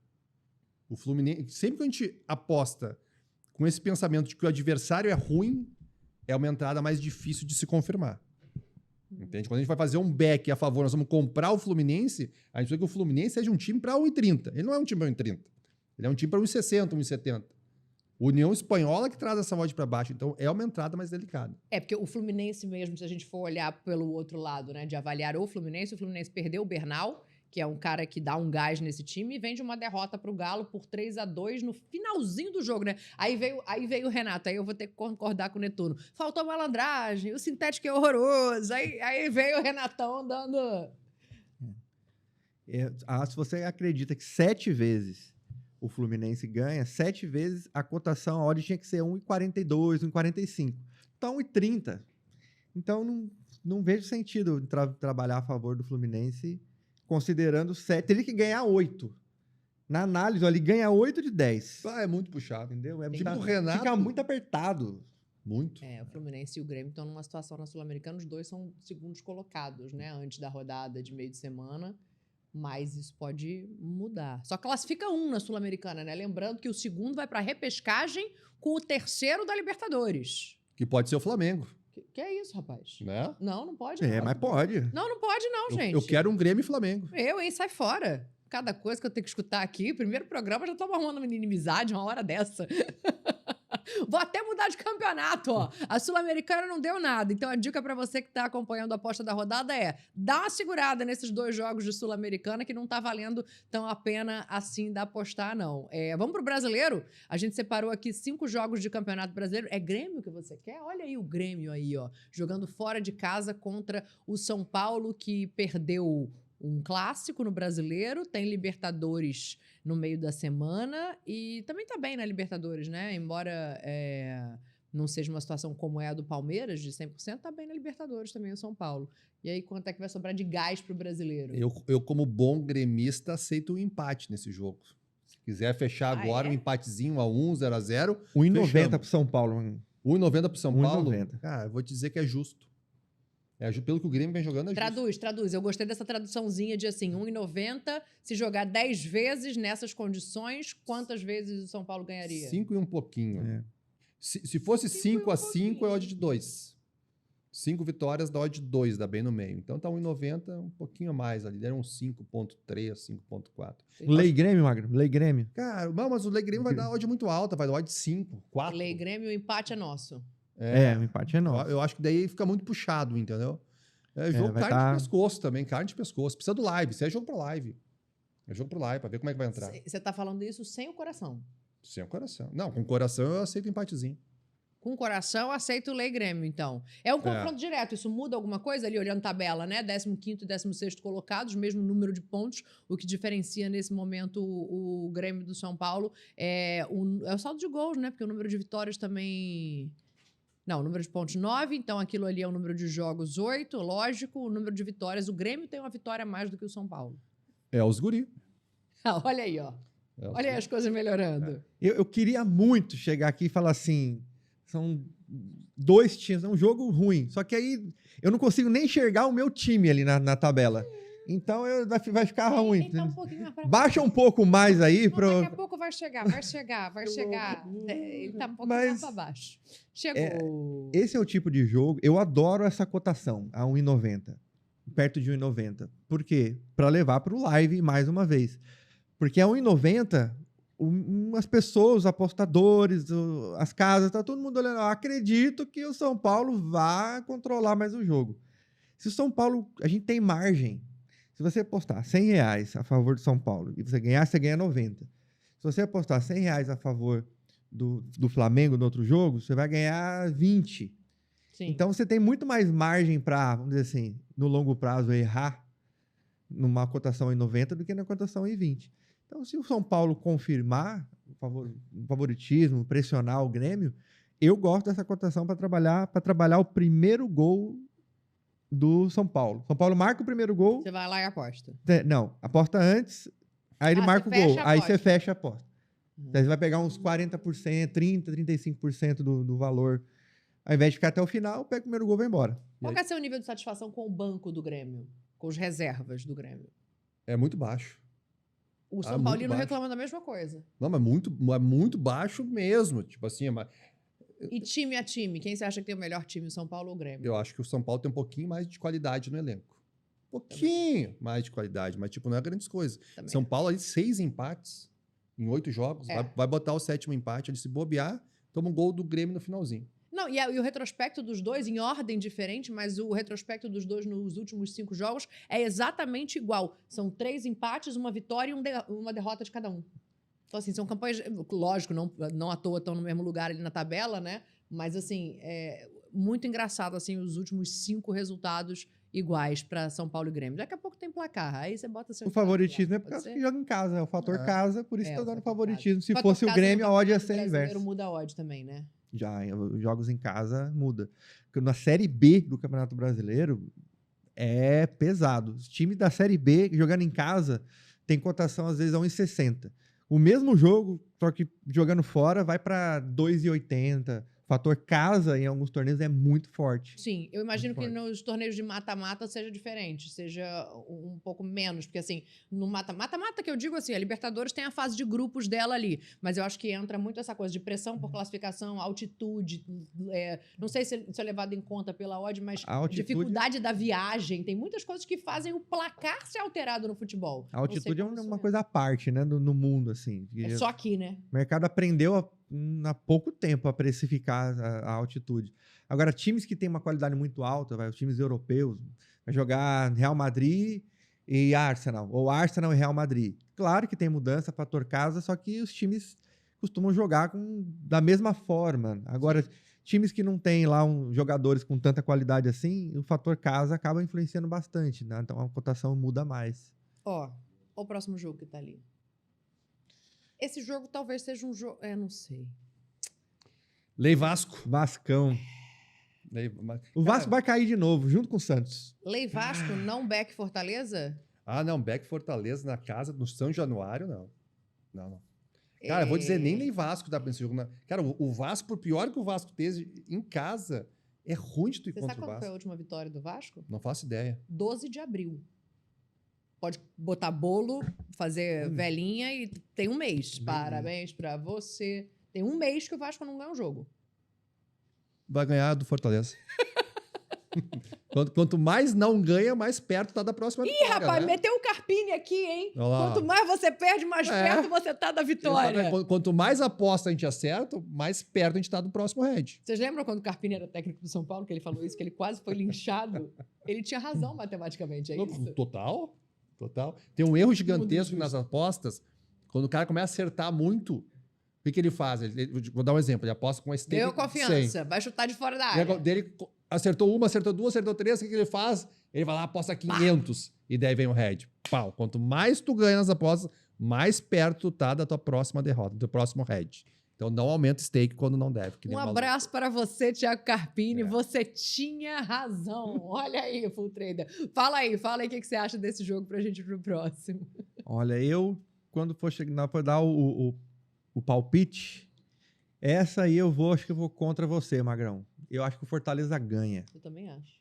O Fluminense, sempre que a gente aposta com esse pensamento de que o adversário é ruim, é uma entrada mais difícil de se confirmar. Entende? Quando a gente vai fazer um back a favor, nós vamos comprar o Fluminense, a gente precisa que o Fluminense seja um time para 1,30. Ele não é um time para 1,30. Ele é um time para 1,60, 1,70. União Espanhola que traz essa odd para baixo. Então, é uma entrada mais delicada. Porque o Fluminense mesmo, se a gente for olhar pelo outro lado, né, de avaliar o Fluminense perdeu o Bernal, que é um cara que dá um gás nesse time, e vem de uma derrota pro Galo por 3-2 no finalzinho do jogo, né? Aí veio o Renato, aí eu vou ter que concordar com o Netuno. Faltou malandragem, o sintético é horroroso. Aí veio o Renatão dando... Se você acredita que 7 vezes o Fluminense ganha, 7 vezes a cotação, a odd tinha que ser 1,42, 1,45. Então, 1,30. Então, não vejo sentido trabalhar a favor do Fluminense considerando 7. Teria que ganhar 8. Na análise, ele ganha 8 de 10. É muito puxado. Entendeu? Tipo o Renato. Fica muito apertado. Muito. O Fluminense e o Grêmio estão numa situação na Sul-Americana, os dois são segundos colocados, né? Antes da rodada de meio de semana. Mas isso pode mudar. Só classifica um na Sul-Americana, né? Lembrando que o segundo vai para a repescagem com o terceiro da Libertadores. Que pode ser o Flamengo. Que é isso, rapaz? Né? Não pode. Mas pode. Não pode não, gente. Eu quero um Grêmio e Flamengo. Hein? Sai fora. Cada coisa que eu tenho que escutar aqui, primeiro programa já estamos arrumando uma inimizade, uma hora dessa. Vou até mudar de campeonato, ó. A Sul-Americana não deu nada. Então, a dica para você que tá acompanhando a aposta da rodada é: dá uma segurada nesses 2 jogos de Sul-Americana que não tá valendo tão a pena assim da apostar, não. Vamos pro brasileiro? A gente separou aqui 5 jogos de campeonato brasileiro. É Grêmio que você quer? Olha aí o Grêmio aí, ó. Jogando fora de casa contra o São Paulo, que perdeu um clássico no Brasileiro, tem Libertadores no meio da semana e também tá bem na Libertadores, né? Embora não seja uma situação como é a do Palmeiras, de 100%, tá bem na Libertadores também o São Paulo. E aí, quanto é que vai sobrar de gás pro brasileiro? Eu como bom gremista, aceito um empate nesse jogo. Se quiser fechar agora um empatezinho a 1, 0-0... 1,90 pro São Paulo. 1,90 pro São Paulo? 1,90. Cara, eu vou te dizer que é justo. Pelo que o Grêmio vem jogando, é justo. Traduz. Eu gostei dessa traduçãozinha de assim, 1,90, se jogar 10 vezes nessas condições, quantas vezes o São Paulo ganharia? 5 e um pouquinho. Se fosse 5-5, é odd de 2. 5 vitórias dá odd de 2, dá bem no meio. Então tá 1,90, um pouquinho a mais ali. Deram 5,3, 5,4. Lei Grêmio, Magro? Lei Grêmio. Cara, não, mas o Lei Grêmio vai dar odd muito alta, vai dar odd de 5, 4. Lei Grêmio, o empate é nosso. O empate é nosso. Eu acho que daí fica muito puxado, entendeu? Jogo carne de pescoço também, carne de pescoço. Precisa do live, isso é jogo pra live. É jogo pra live, pra ver como é que vai entrar. Você tá falando isso sem o coração? Sem o coração. Não, com o coração eu aceito o empatezinho. Com o coração, aceito o Lei Grêmio, então. É um confronto direto, isso muda alguma coisa ali, olhando tabela, né? 15º e 16º colocados, mesmo número de pontos. O que diferencia nesse momento o Grêmio do São Paulo é o saldo de gols, né? Porque o número de vitórias também... Não, o número de pontos 9, então aquilo ali é o número de jogos 8, lógico. O número de vitórias, o Grêmio tem uma vitória a mais do que o São Paulo. É os guri. Olha aí, ó. Olha aí as coisas melhorando. Eu queria muito chegar aqui e falar assim, são 2 times, é um jogo ruim. Só que aí eu não consigo nem enxergar o meu time ali na tabela. Então vai ficar ruim. Então, um pouquinho mais pra Baixa um pouco mais aí. Daqui a pouco vai chegar. Ele tá um pouquinho mais pra baixo. Chegou. Esse é o tipo de jogo. Eu adoro essa cotação, a 1,90. Perto de 1,90. Por quê? Para levar para o live mais uma vez. Porque a 1,90, as pessoas, os apostadores, as casas, tá todo mundo olhando. Eu acredito que o São Paulo vai controlar mais o jogo. Se o São Paulo, a gente tem margem. Se você apostar R$100 a favor do São Paulo e você ganhar, você ganha 90. Se você apostar R$100 a favor do Flamengo no outro jogo, você vai ganhar 20. Sim. Então você tem muito mais margem para, vamos dizer assim, no longo prazo errar numa cotação em 90 do que na cotação em 20. Então, se o São Paulo confirmar o favoritismo, pressionar o Grêmio, eu gosto dessa cotação para trabalhar o primeiro gol do São Paulo. São Paulo marca o primeiro gol. Você vai lá e aposta. Não, aposta antes, aí ele marca o gol. Aí você fecha a aposta. Aí você vai pegar uns 40%, 30%, 35% do valor Ao invés de ficar até o final, pega o primeiro gol e vai embora. Qual que é o seu nível de satisfação com o banco do Grêmio? Com os reservas do Grêmio? É muito baixo. O São muito Paulino baixo. reclama da mesma coisa. Não, mas é muito baixo mesmo. Tipo assim, E time a time? Quem você acha que tem o melhor time, o São Paulo ou o Grêmio? eu acho que o São Paulo tem um pouquinho mais de qualidade no elenco. Um pouquinho mais de qualidade, mas tipo, não é grandes coisas. Também. São Paulo ali, 6 empates em 8 jogos. É. Vai botar o 7º empate, ele se bobear, toma um gol do Grêmio no finalzinho. Não, e o retrospecto dos dois, em ordem diferente, mas o retrospecto dos dois nos últimos 5 jogos é exatamente igual. São 3 empates, uma vitória e uma derrota de cada um. Então, assim, são campanhas, lógico, não à toa estão no mesmo lugar ali na tabela, né? Mas, assim, é muito engraçado, assim, os últimos 5 resultados iguais para São Paulo e Grêmio. Daqui a pouco tem placar, aí você bota seu... O favoritismo é por Pode causa ser? que joga em casa, é o fator casa, por isso É, tá o dando fator favoritismo. Se Fator fosse o casa no Grêmio, a odd ia Campeonato ser Brasileiro inversa. muda a odd também, né? Já, os jogos em casa muda. Porque na Série B do Campeonato Brasileiro é pesado. Os times da Série B jogando em casa tem cotação às vezes a 1,60. O mesmo jogo, só que jogando fora vai para 2,80. O fator casa em alguns torneios é muito forte. Sim, eu imagino Muito que forte. nos torneios de mata-mata seja diferente, seja um pouco menos, porque assim, no mata-mata que eu digo assim, a Libertadores tem a fase de grupos dela ali, mas eu acho que entra muito essa coisa de pressão por classificação, altitude, não sei se é levado em conta pela odd, mas A altitude- dificuldade da viagem, tem muitas coisas que fazem o placar ser alterado no futebol. A altitude é Não sei como uma isso coisa à parte, né, no mundo, assim. é só aqui, né? O mercado aprendeu há pouco tempo a precificar a altitude. Agora, times que têm uma qualidade muito alta, os times europeus, vai jogar Real Madrid e Arsenal, ou Arsenal e Real Madrid. Claro que tem mudança, fator casa, só que os times costumam jogar da mesma forma. Agora, times que não têm lá jogadores com tanta qualidade assim, o fator casa acaba influenciando bastante, né? Então a cotação muda mais. Ó, o próximo jogo que tá ali. Esse jogo talvez seja um jogo. Não sei. Lei Vasco. Vascão. O Vasco vai cair de novo, junto com o Santos. Lei Vasco, não Beck Fortaleza? Ah, não, Beck Fortaleza na casa, no São Januário, não. Não. Cara, eu vou dizer, nem Lei Vasco dá pra esse jogo. Cara, o Vasco, por pior que o Vasco esteja em casa, é ruim de tu ir Você contra sabe o quando foi a Vasco. última vitória do Vasco? Não faço ideia. 12 de abril. Pode botar bolo, fazer velhinha e tem um mês. Parabéns pra você. Tem um mês que o Vasco não ganha um jogo. Vai ganhar do Fortaleza. Quanto mais não ganha, mais perto tá da próxima Ih, vitória, rapaz, né? meteu o Carpini aqui, hein? Olha lá. Quanto mais você perde, mais perto você tá da vitória. Exatamente. Quanto mais aposta a gente acerta, mais perto a gente tá do próximo head. Vocês lembram quando o Carpini era técnico do São Paulo, que ele falou isso, que ele quase foi linchado? Ele tinha razão matematicamente, é isso? Total. Tem um erro gigantesco justo. nas apostas. Quando o cara começa a acertar muito, o que ele faz? Vou dar um exemplo. Ele aposta com a stake Deu de confiança, 100. vai chutar de fora da E área. dele acertou uma, acertou duas, acertou três. O que ele faz? Ele vai lá, aposta 500. E daí vem o head. Pau. Quanto mais tu ganha nas apostas, mais perto tu tá da tua próxima derrota, do teu próximo head. Então não aumenta o stake quando não deve. que nem Um maluco. abraço para você, Thiago Carpini. Você tinha razão. Olha aí, Full Trader. Fala aí o que você acha desse jogo pra gente ir pro próximo. Olha, quando for chegar para dar o palpite, essa aí acho que eu vou contra você, Magrão. Eu acho que o Fortaleza ganha. Eu também acho.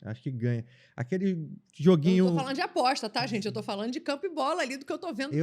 Acho que ganha. Aquele Eu joguinho. não tô falando de aposta, tá, gente? Eu tô falando de campo e bola ali, do que eu tô vendo.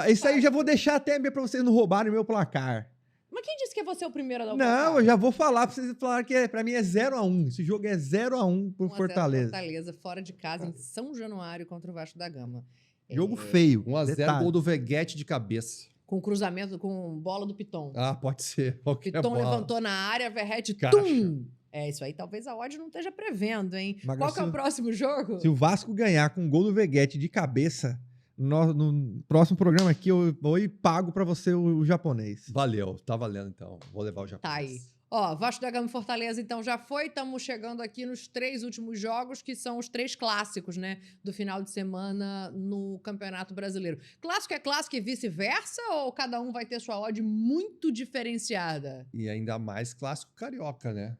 Isso aí eu já vou deixar até para vocês não roubarem meu placar. Mas quem disse que você é o primeiro a dar o Não, placar? eu já vou falar para vocês falarem que para mim é 0-1. Esse jogo é 0-1 pro 1 a 0 Fortaleza. Fortaleza, fora de casa, em São Januário, contra o Vasco da Gama. Jogo feio. 1x0, detalhe. gol do Veguete de cabeça. Com cruzamento, com bola do Piton. Ah, pode ser. Qualquer Piton bola. levantou na área, Verrete, Caixa. tum! Isso aí talvez a odd não esteja prevendo, hein? Mas Qual que é o se- próximo jogo? Se o Vasco ganhar com um gol do Veguete de cabeça, no próximo programa aqui eu vou e pago para você o japonês. Valeu, tá valendo então. Vou levar o Japão. Tá aí. Ó, Vasco da Gama e Fortaleza, então, já foi. Estamos chegando aqui nos 3 últimos jogos, que são os 3 clássicos, né? Do final de semana no Campeonato Brasileiro. Clássico é clássico e vice-versa? Ou cada um vai ter sua odd muito diferenciada? E ainda mais clássico carioca, né?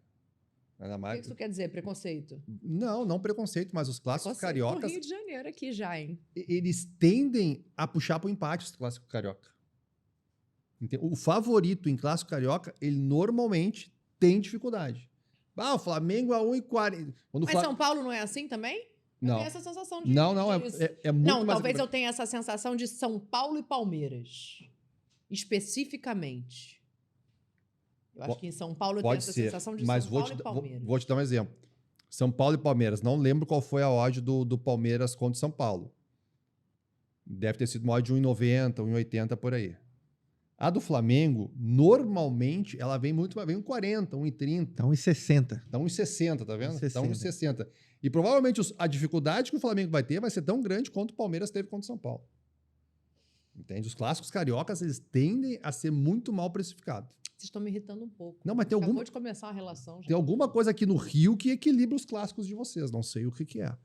Ainda O que mais... isso quer dizer? Preconceito? Não preconceito, mas os clássicos Preconceito com o cariocas, Rio de Janeiro aqui já, hein? eles tendem a puxar pro empate os clássicos carioca. O favorito em clássico carioca, ele normalmente tem dificuldade. O Flamengo a 1,40. Mas São Paulo não é assim também? Eu Não. tenho essa sensação de... Não, é muito Não, mais... talvez eu tenha essa sensação de São Paulo e Palmeiras. Especificamente. Eu acho que em São Paulo eu tenho essa sensação de São Paulo e Palmeiras. Vou te dar um exemplo. São Paulo e Palmeiras. Não lembro qual foi a odd do Palmeiras contra o São Paulo. Deve ter sido uma odd de 1,90, 1,80 por aí. A do Flamengo, normalmente, ela vem muito mais. Vem 1,40, 1,30. Então, 1,60. Então, 1,60, tá vendo? 1,60. Então, 1,60. E provavelmente a dificuldade que o Flamengo vai ter vai ser tão grande quanto o Palmeiras teve contra o São Paulo. Entende? Os clássicos cariocas, eles tendem a ser muito mal precificados. Vocês estão me irritando um pouco. Não, mas Acabou de começar a relação. Já. Tem alguma coisa aqui no Rio que equilibra os clássicos de vocês. Não sei o que é.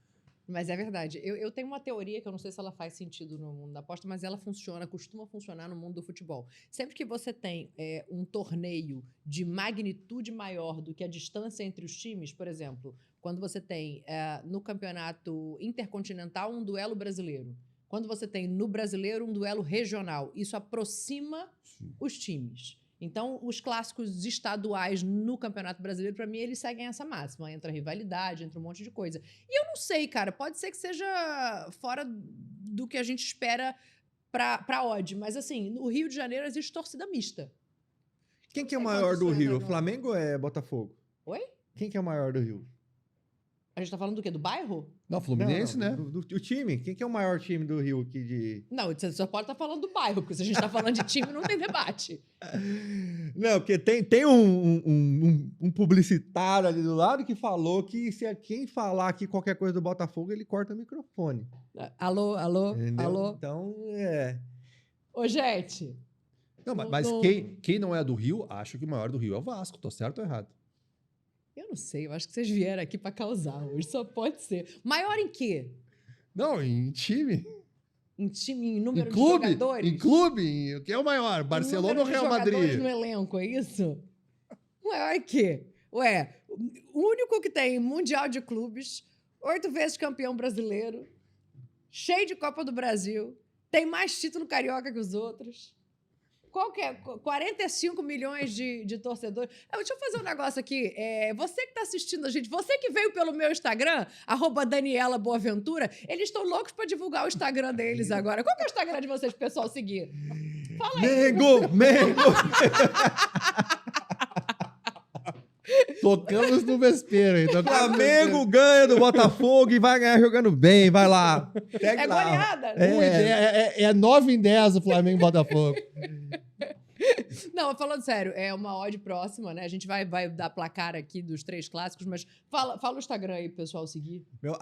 Mas é verdade. Eu tenho uma teoria que eu não sei se ela faz sentido no mundo da aposta, mas ela costuma funcionar no mundo do futebol. Sempre que você tem um torneio de magnitude maior do que a distância entre os times, por exemplo, quando você tem no campeonato intercontinental um duelo brasileiro, quando você tem no brasileiro um duelo regional, isso aproxima os times. Então, os clássicos estaduais no Campeonato Brasileiro, para mim, eles seguem essa máxima. Entra rivalidade, entra um monte de coisa. E eu não sei, cara, pode ser que seja fora do que a gente espera pra odd. Mas, assim, no Rio de Janeiro existe torcida mista. Quem que é o maior do Rio? Flamengo ou é Botafogo? Oi? Quem que é o maior do Rio? A gente tá falando do quê? Do bairro? Não, Fluminense, não, né? Do time. Quem que é o maior time do Rio aqui de... Não, você só pode estar falando do bairro, porque se a gente tá falando de time, não tem debate. Não, porque tem um publicitário ali do lado que falou que se quem falar aqui qualquer coisa do Botafogo, ele corta o microfone. Alô? Entendeu? Alô? Então, Ô, gente. Não, mas quem não é do Rio, acha que o maior do Rio é o Vasco. Tô certo ou errado? Eu não sei, eu acho que vocês vieram aqui pra causar hoje, só pode ser. Maior em quê? Não, em time. Em time, em número Em de clube, jogadores? em clube, quem é o maior? Barcelona ou Real Madrid? Jogadores no elenco, é isso? Maior em quê? Ué, o único que tem Mundial de Clubes, 8 vezes campeão brasileiro, cheio de Copa do Brasil, tem mais título carioca que os outros. Qual que é? 45 milhões de torcedores. Deixa eu fazer um negócio aqui. Você que está assistindo a gente, você que veio pelo meu Instagram, @DanielaBoaventura, eles estão loucos para divulgar o Instagram deles agora. Qual que é o Instagram de vocês, pro pessoal seguir? Fala aí. Mengo! Tocamos no vespeiro. Então Flamengo ganha do Botafogo e vai ganhar jogando bem. Vai lá. É goleada. É 9 em 10 o Flamengo e Botafogo. Não, falando sério, é uma odd próxima, né? A gente vai dar placar aqui dos 3 clássicos, mas fala o Instagram aí pro pessoal seguir. Meu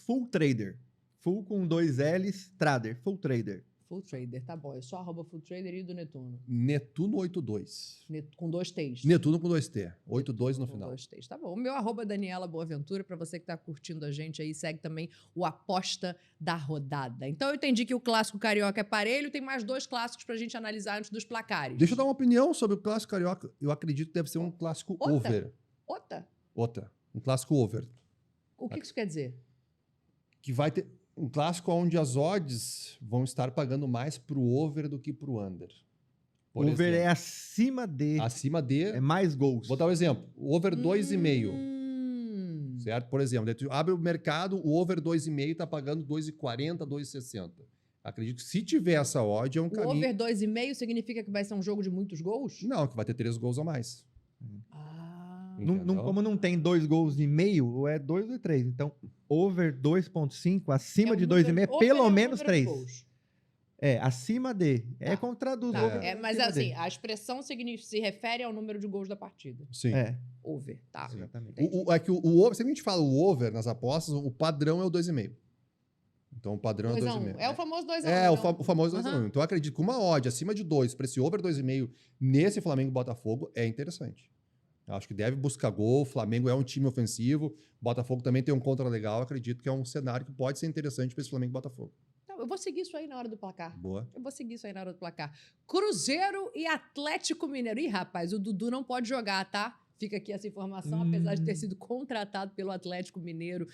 @FullTrader. Full com 2 L's, Trader. FullTrader. FullTrader, tá bom. É só @FullTrader e do Netuno. Netuno 82. Com 2 T's. Netuno com 2T. 82 no final. 2 T's, tá bom. O meu @Daniela Boaventura, pra você que tá curtindo a gente aí, segue também o Aposta da Rodada. Então eu entendi que o clássico carioca é parelho, tem mais 2 clássicos pra gente analisar antes dos placares. Deixa eu dar uma opinião sobre o clássico carioca. Eu acredito que deve ser um clássico over. Outra. Um clássico over. O que isso quer dizer? Que vai ter um clássico onde as odds vão estar pagando mais pro over do que pro under. O over é acima de... Acima de... É mais gols. Vou dar um exemplo. O over 2,5. Certo? Por exemplo, tu abre o mercado, o over 2,5 está pagando 2,40, 2,60. Acredito que se tiver essa odd, é um caminho... O over 2,5 significa que vai ser um jogo de muitos gols? Não, que vai ter 3 gols a mais. Como não tem 2 gols e meio, ou é 2 ou 3. Então, over 2,5, acima de 2,5, pelo menos 3. Acima de. É como traduz. Mas assim, a expressão se refere ao número de gols da partida. Sim. Over, tá. Exatamente. O over, se a gente fala o over nas apostas, o padrão é o 2,5. Então, o padrão é 2,5. É o famoso 2-1. O famoso 2-1. Então, eu acredito que uma odd acima de 2 para esse over 2,5 nesse Flamengo e Botafogo é interessante. Eu acho que deve buscar gol. O Flamengo é um time ofensivo. O Botafogo também tem um contra legal. Eu acredito que é um cenário que pode ser interessante para esse Flamengo e Botafogo. Eu vou seguir isso aí na hora do placar. Boa. Eu vou seguir isso aí na hora do placar. Cruzeiro e Atlético Mineiro. Ih, rapaz, o Dudu não pode jogar, tá? Fica aqui essa informação, apesar de ter sido contratado pelo Atlético Mineiro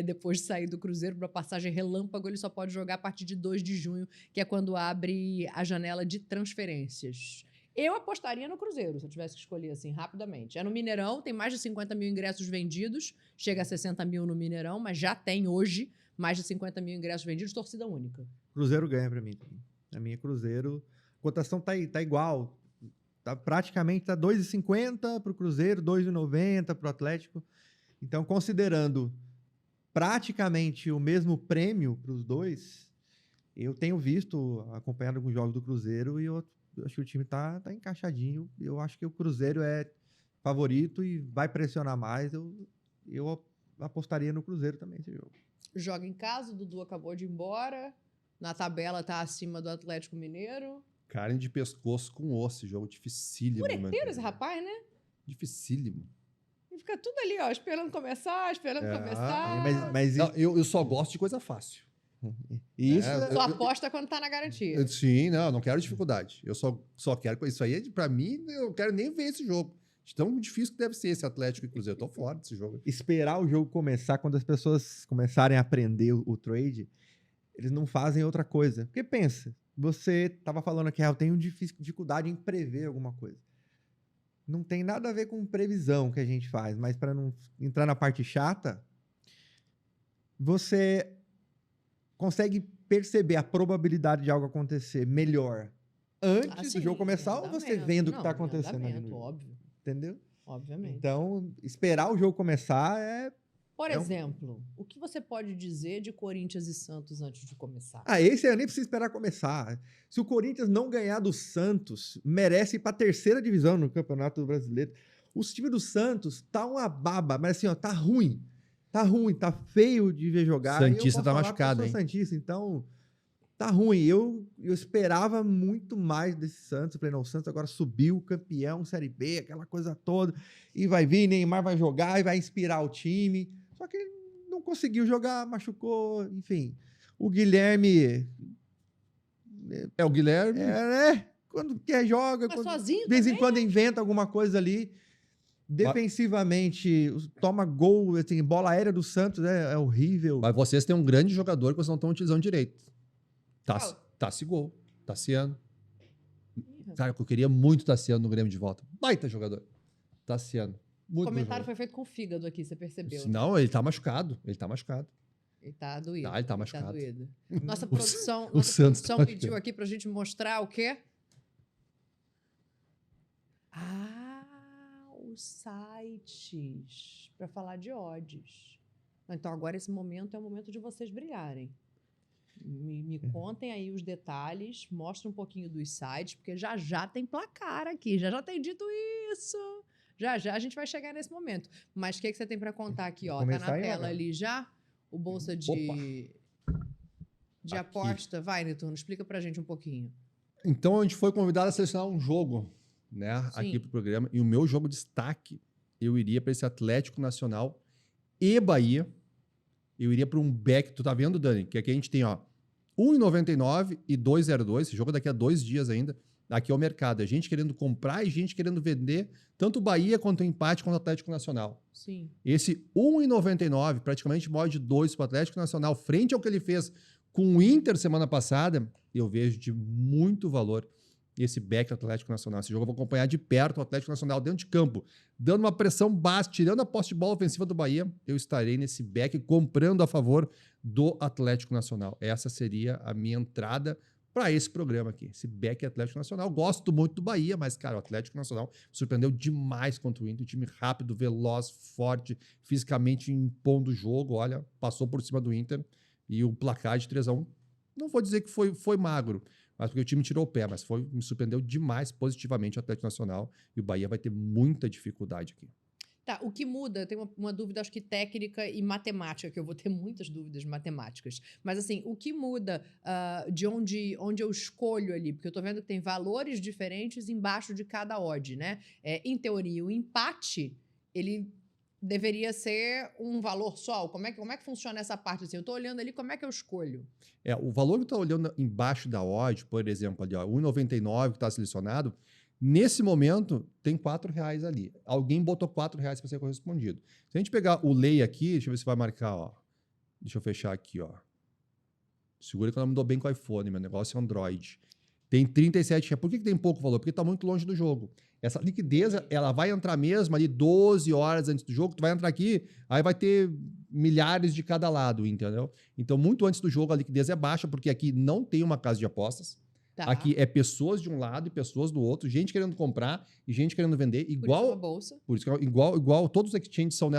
depois de sair do Cruzeiro para passagem relâmpago, ele só pode jogar a partir de 2 de junho, que é quando abre a janela de transferências. Eu apostaria no Cruzeiro, se eu tivesse que escolher assim, rapidamente. É no Mineirão, tem mais de 50 mil ingressos vendidos, chega a 60 mil no Mineirão, mas já tem hoje mais de 50 mil ingressos vendidos, torcida única. Cruzeiro ganha pra mim. A minha Cruzeiro. A cotação tá igual. Praticamente tá 2,50 pro Cruzeiro, 2,90 pro Atlético. Então, considerando praticamente o mesmo prêmio para os dois, eu tenho visto, acompanhado alguns jogos do Cruzeiro, e eu acho que o time tá encaixadinho. Eu acho que o Cruzeiro é favorito e vai pressionar mais. Eu apostaria no Cruzeiro também esse jogo. Joga em casa, o Dudu acabou de ir embora. Na tabela tá acima do Atlético Mineiro. Carne de pescoço com osso, jogo dificílimo. Mureteiro esse rapaz, né? Dificílimo. E fica tudo ali, ó, esperando começar. Mas não, eu só gosto de coisa fácil. Isso. Só aposta quando tá na garantia. Sim, não quero dificuldade. Eu só quero. Isso aí, pra mim, eu não quero nem ver esse jogo. De tão difícil que deve ser esse Atlético e Cruzeiro. Eu tô fora desse jogo. Esperar o jogo começar, quando as pessoas começarem a aprender o trade, eles não fazem outra coisa. Porque pensa, você tava falando aqui, eu tenho dificuldade em prever alguma coisa. Não tem nada a ver com previsão que a gente faz, mas para não entrar na parte chata, você consegue perceber a probabilidade de algo acontecer melhor antes do jogo começar ou você vendo o que está acontecendo ali? Óbvio. Entendeu? Obviamente. Então, esperar o jogo começar é... Por exemplo, o que você pode dizer de Corinthians e Santos antes de começar? Esse eu nem preciso esperar começar. Se o Corinthians não ganhar do Santos, merece ir para a terceira divisão no Campeonato Brasileiro. Os times do Santos tá uma baba, mas assim, ó, tá ruim. Tá feio de ver jogar. Santista tá machucado, hein? Santista, então tá ruim. Eu esperava muito mais desse Santos. Eu falei, não, o Santos agora subiu, campeão, Série B, aquela coisa toda. E vai vir, Neymar vai jogar e vai inspirar o time. Só que ele não conseguiu jogar, machucou, enfim. O Guilherme... O Guilherme... né? Quando quer, joga. Mas sozinho de vez em também, quando inventa alguma coisa ali. Defensivamente, toma gol, assim, bola aérea do Santos é horrível. Mas vocês têm um grande jogador que vocês não estão utilizando direito. Tassiano. Tassiano. Cara, eu queria muito Tassiano no Grêmio de volta. Baita jogador. Tassiano. O comentário foi feito com o fígado aqui, você percebeu? Não, ele tá machucado. Ele tá machucado. Ele tá doído. Ele tá machucado. doído. Nossa produção, pediu aqui pra gente mostrar o quê? Os sites para falar de odds. Então agora esse momento é o momento de vocês brilharem. Me contem aí os detalhes, mostra um pouquinho dos sites, porque já tem placar aqui, já tem dito isso. Já a gente vai chegar nesse momento. Mas o que você tem para contar aqui? Ó, tá na tela ali já o bolsa de aposta. Vai, Netuno, explica pra gente um pouquinho. Então a gente foi convidado a selecionar um jogo, né, aqui pro programa. E o meu jogo de destaque, eu iria para esse Atlético Nacional e Bahia. Eu iria para um back, tu tá vendo, Dani? Que aqui a gente tem, ó, 1,99 e 2,02. Esse jogo daqui a 2 dias ainda. Aqui é o mercado. É gente querendo comprar e gente querendo vender tanto o Bahia quanto o empate contra o Atlético Nacional. Sim. Esse 1,99, praticamente mod 2 para o Atlético Nacional, frente ao que ele fez com o Inter semana passada, eu vejo de muito valor esse back Atlético Nacional. Esse jogo eu vou acompanhar de perto o Atlético Nacional dentro de campo, dando uma pressão baixa, tirando a posse de bola ofensiva do Bahia. Eu estarei nesse back comprando a favor do Atlético Nacional. Essa seria a minha entrada para esse programa aqui, esse back Atlético Nacional. Gosto muito do Bahia, mas, cara, o Atlético Nacional surpreendeu demais contra o Inter. Um time rápido, veloz, forte, fisicamente impondo o jogo. Olha, passou por cima do Inter e o placar de 3-1. Não vou dizer que foi magro, mas porque o time tirou o pé, mas me surpreendeu demais positivamente o Atlético Nacional e o Bahia vai ter muita dificuldade aqui. Tá, o que muda, eu tenho uma dúvida, acho que técnica e matemática, que eu vou ter muitas dúvidas matemáticas. Mas, assim, o que muda de onde eu escolho ali? Porque eu tô vendo que tem valores diferentes embaixo de cada odd, né? Em teoria, o empate, ele deveria ser um valor só. Como é que funciona essa parte? Assim, eu tô olhando ali, como é que eu escolho? O valor que eu tô olhando embaixo da odd, por exemplo, ali, ó, 1,99 que está selecionado, nesse momento, tem R$4 ali. Alguém botou R$4 para ser correspondido. Se a gente pegar o lei aqui, deixa eu ver se vai marcar, ó. Deixa eu fechar aqui, ó. Segura que eu não me dou bem com o iPhone, meu negócio é Android. Tem 37 reais. Por que tem pouco valor? Porque está muito longe do jogo. Essa liquidez, ela vai entrar mesmo ali 12 horas antes do jogo. Tu vai entrar aqui, aí vai ter milhares de cada lado, entendeu? Então, muito antes do jogo, a liquidez é baixa, porque aqui não tem uma casa de apostas. Tá. Aqui é pessoas de um lado e pessoas do outro, gente querendo comprar e gente querendo vender. Igual, Por isso é uma bolsa. por isso que igual todos os exchanges são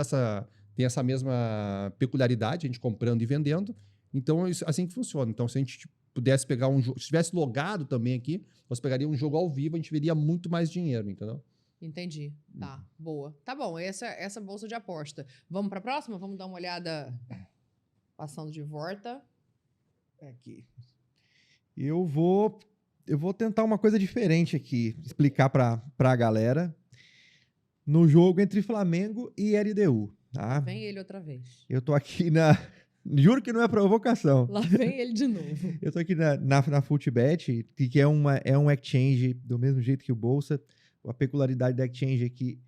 tem essa mesma peculiaridade, a gente comprando e vendendo. Então, é assim que funciona. Então, se a gente pudesse pegar um jogo, se tivesse logado também aqui, nós pegaríamos um jogo ao vivo, a gente veria muito mais dinheiro, entendeu? Entendi. Tá, boa. Tá bom, essa bolsa de aposta. Vamos para a próxima? Vamos dar uma olhada passando de volta. Aqui. Eu vou tentar uma coisa diferente aqui, explicar para a galera. No jogo entre Flamengo e LDU, tá? Vem ele outra vez. Eu tô aqui na... Juro que não é provocação. Lá vem ele de novo. Eu tô aqui na Footbet, que é um exchange do mesmo jeito que o Bolsa. A peculiaridade da exchange é que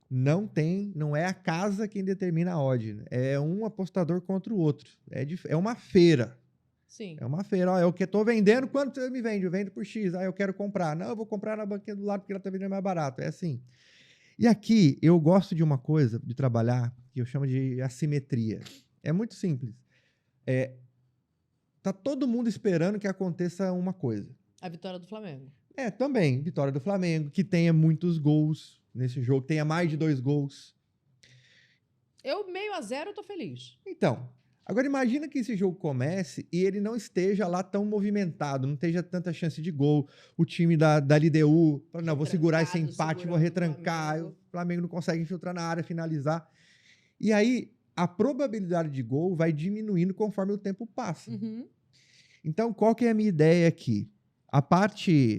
não é a casa quem determina a odd. É um apostador contra o outro. É uma feira. Sim. É uma feira. Ó, eu que tô vendendo, quanto você me vende? Eu vendo por X. Ah, eu quero comprar. Não, eu vou comprar na banquinha do lado porque ela tá vendendo mais barato. É assim. E aqui, eu gosto de uma coisa de trabalhar que eu chamo de assimetria. É muito simples. Tá todo mundo esperando que aconteça uma coisa. A vitória do Flamengo. Também, vitória do Flamengo, que tenha muitos gols nesse jogo, tenha mais de 2 gols. Eu, 0-0, eu tô feliz. Então, agora imagina que esse jogo comece e ele não esteja lá tão movimentado, não esteja tanta chance de gol. O time da LDU, fala, não, vou segurar esse empate, vou retrancar. O Flamengo não consegue infiltrar na área, finalizar. E aí, a probabilidade de gol vai diminuindo conforme o tempo passa. Uhum. Então, qual que é a minha ideia aqui?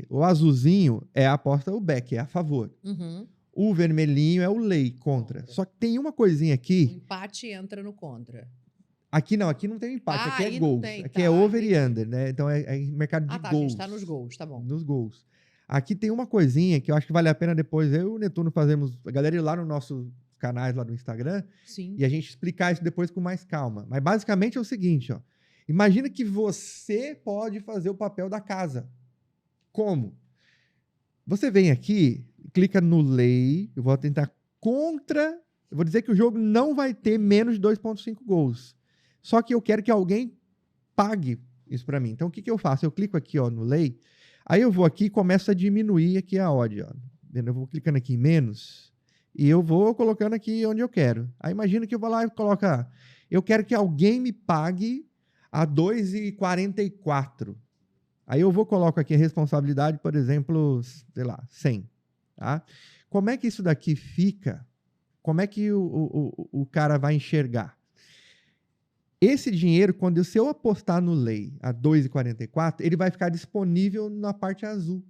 O azulzinho é a aposta, o back, é a favor. Uhum. O vermelhinho é o lei, contra. Só que tem uma coisinha O aqui. empate entra no contra. Aqui não tem empate, aqui é gols. Tem, aqui é over e under, né? Então é mercado de tá, gols. a gente tá nos gols, tá bom. Nos gols. Aqui tem uma coisinha que eu acho que vale a pena depois eu e o Netuno fazemos, a galera ir lá no nosso canais lá no Instagram. Sim. E a gente explicar isso depois com mais calma. Mas basicamente é o seguinte, ó. Imagina que você pode fazer o papel da casa. Como? Você vem aqui, clica no lei, eu vou tentar contra, eu vou dizer que o jogo não vai ter menos de 2.5 gols. Só que eu quero que alguém pague isso para mim. Então o que eu faço? Eu clico aqui, ó, no lei, aí eu vou aqui e começo a diminuir aqui a odd, ó. Eu vou clicando aqui em menos e eu vou colocando aqui onde eu quero. Aí imagina que eu vou lá e coloco, eu quero que alguém me pague a 2,44. Aí eu coloco aqui a responsabilidade, por exemplo, sei lá, 100. Tá? Como é que isso daqui fica? Como é que o cara vai enxergar? Esse dinheiro, se eu apostar no lei a 2,44, ele vai ficar disponível na parte azul.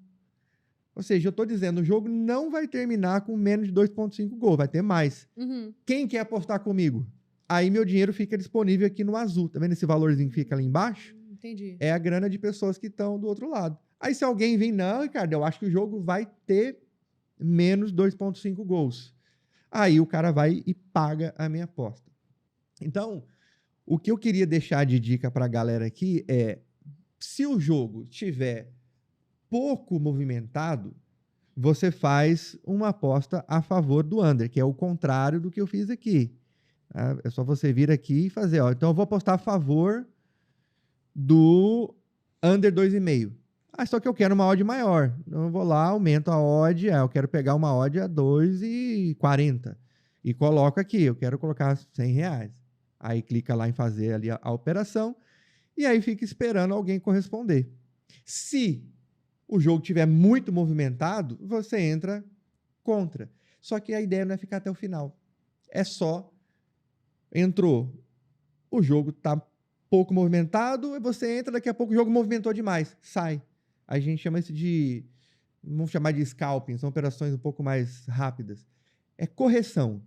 Ou seja, eu estou dizendo, o jogo não vai terminar com menos de 2,5 gols, vai ter mais. Uhum. Quem quer apostar comigo? Aí meu dinheiro fica disponível aqui no azul. Tá vendo esse valorzinho que fica ali embaixo? Entendi. É a grana de pessoas que estão do outro lado. Aí se alguém vir, não, Ricardo, eu acho que o jogo vai ter menos 2,5 gols. Aí o cara vai e paga a minha aposta. Então, o que eu queria deixar de dica para a galera aqui é, se o jogo estiver pouco movimentado, você faz uma aposta a favor do under, que é o contrário do que eu fiz aqui. É só você vir aqui e fazer, ó. Então eu vou apostar a favor do under 2,5. Só que eu quero uma odd maior. Então eu vou lá, aumento a odd, eu quero pegar uma odd a 2,40 e coloco aqui, eu quero colocar R$100. Aí clica lá em fazer ali a operação e aí fica esperando alguém corresponder. Se o jogo estiver muito movimentado, você entra contra. Só que a ideia não é ficar até o final. É só entrou, o jogo está pouco movimentado, você entra, daqui a pouco o jogo movimentou demais, sai. A gente chama isso de, vamos chamar de scalping, são operações um pouco mais rápidas. É correção.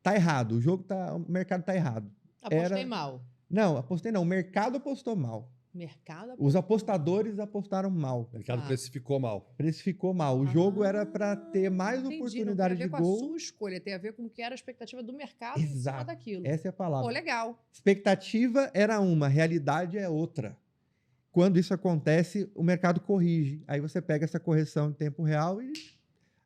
Tá errado, o mercado tá errado. Apostei mal. Não, apostei não, o mercado apostou mal. Os apostadores apostaram mal. O mercado precificou mal. Precificou mal. O jogo era para ter mais oportunidade de gol. Não tem a ver com a sua escolha, tem a ver com o que era a expectativa do mercado em cima daquilo. Essa é a palavra. Pô, legal. Expectativa era uma, realidade é outra. quando isso acontece, o mercado corrige. Aí você pega essa correção em tempo real e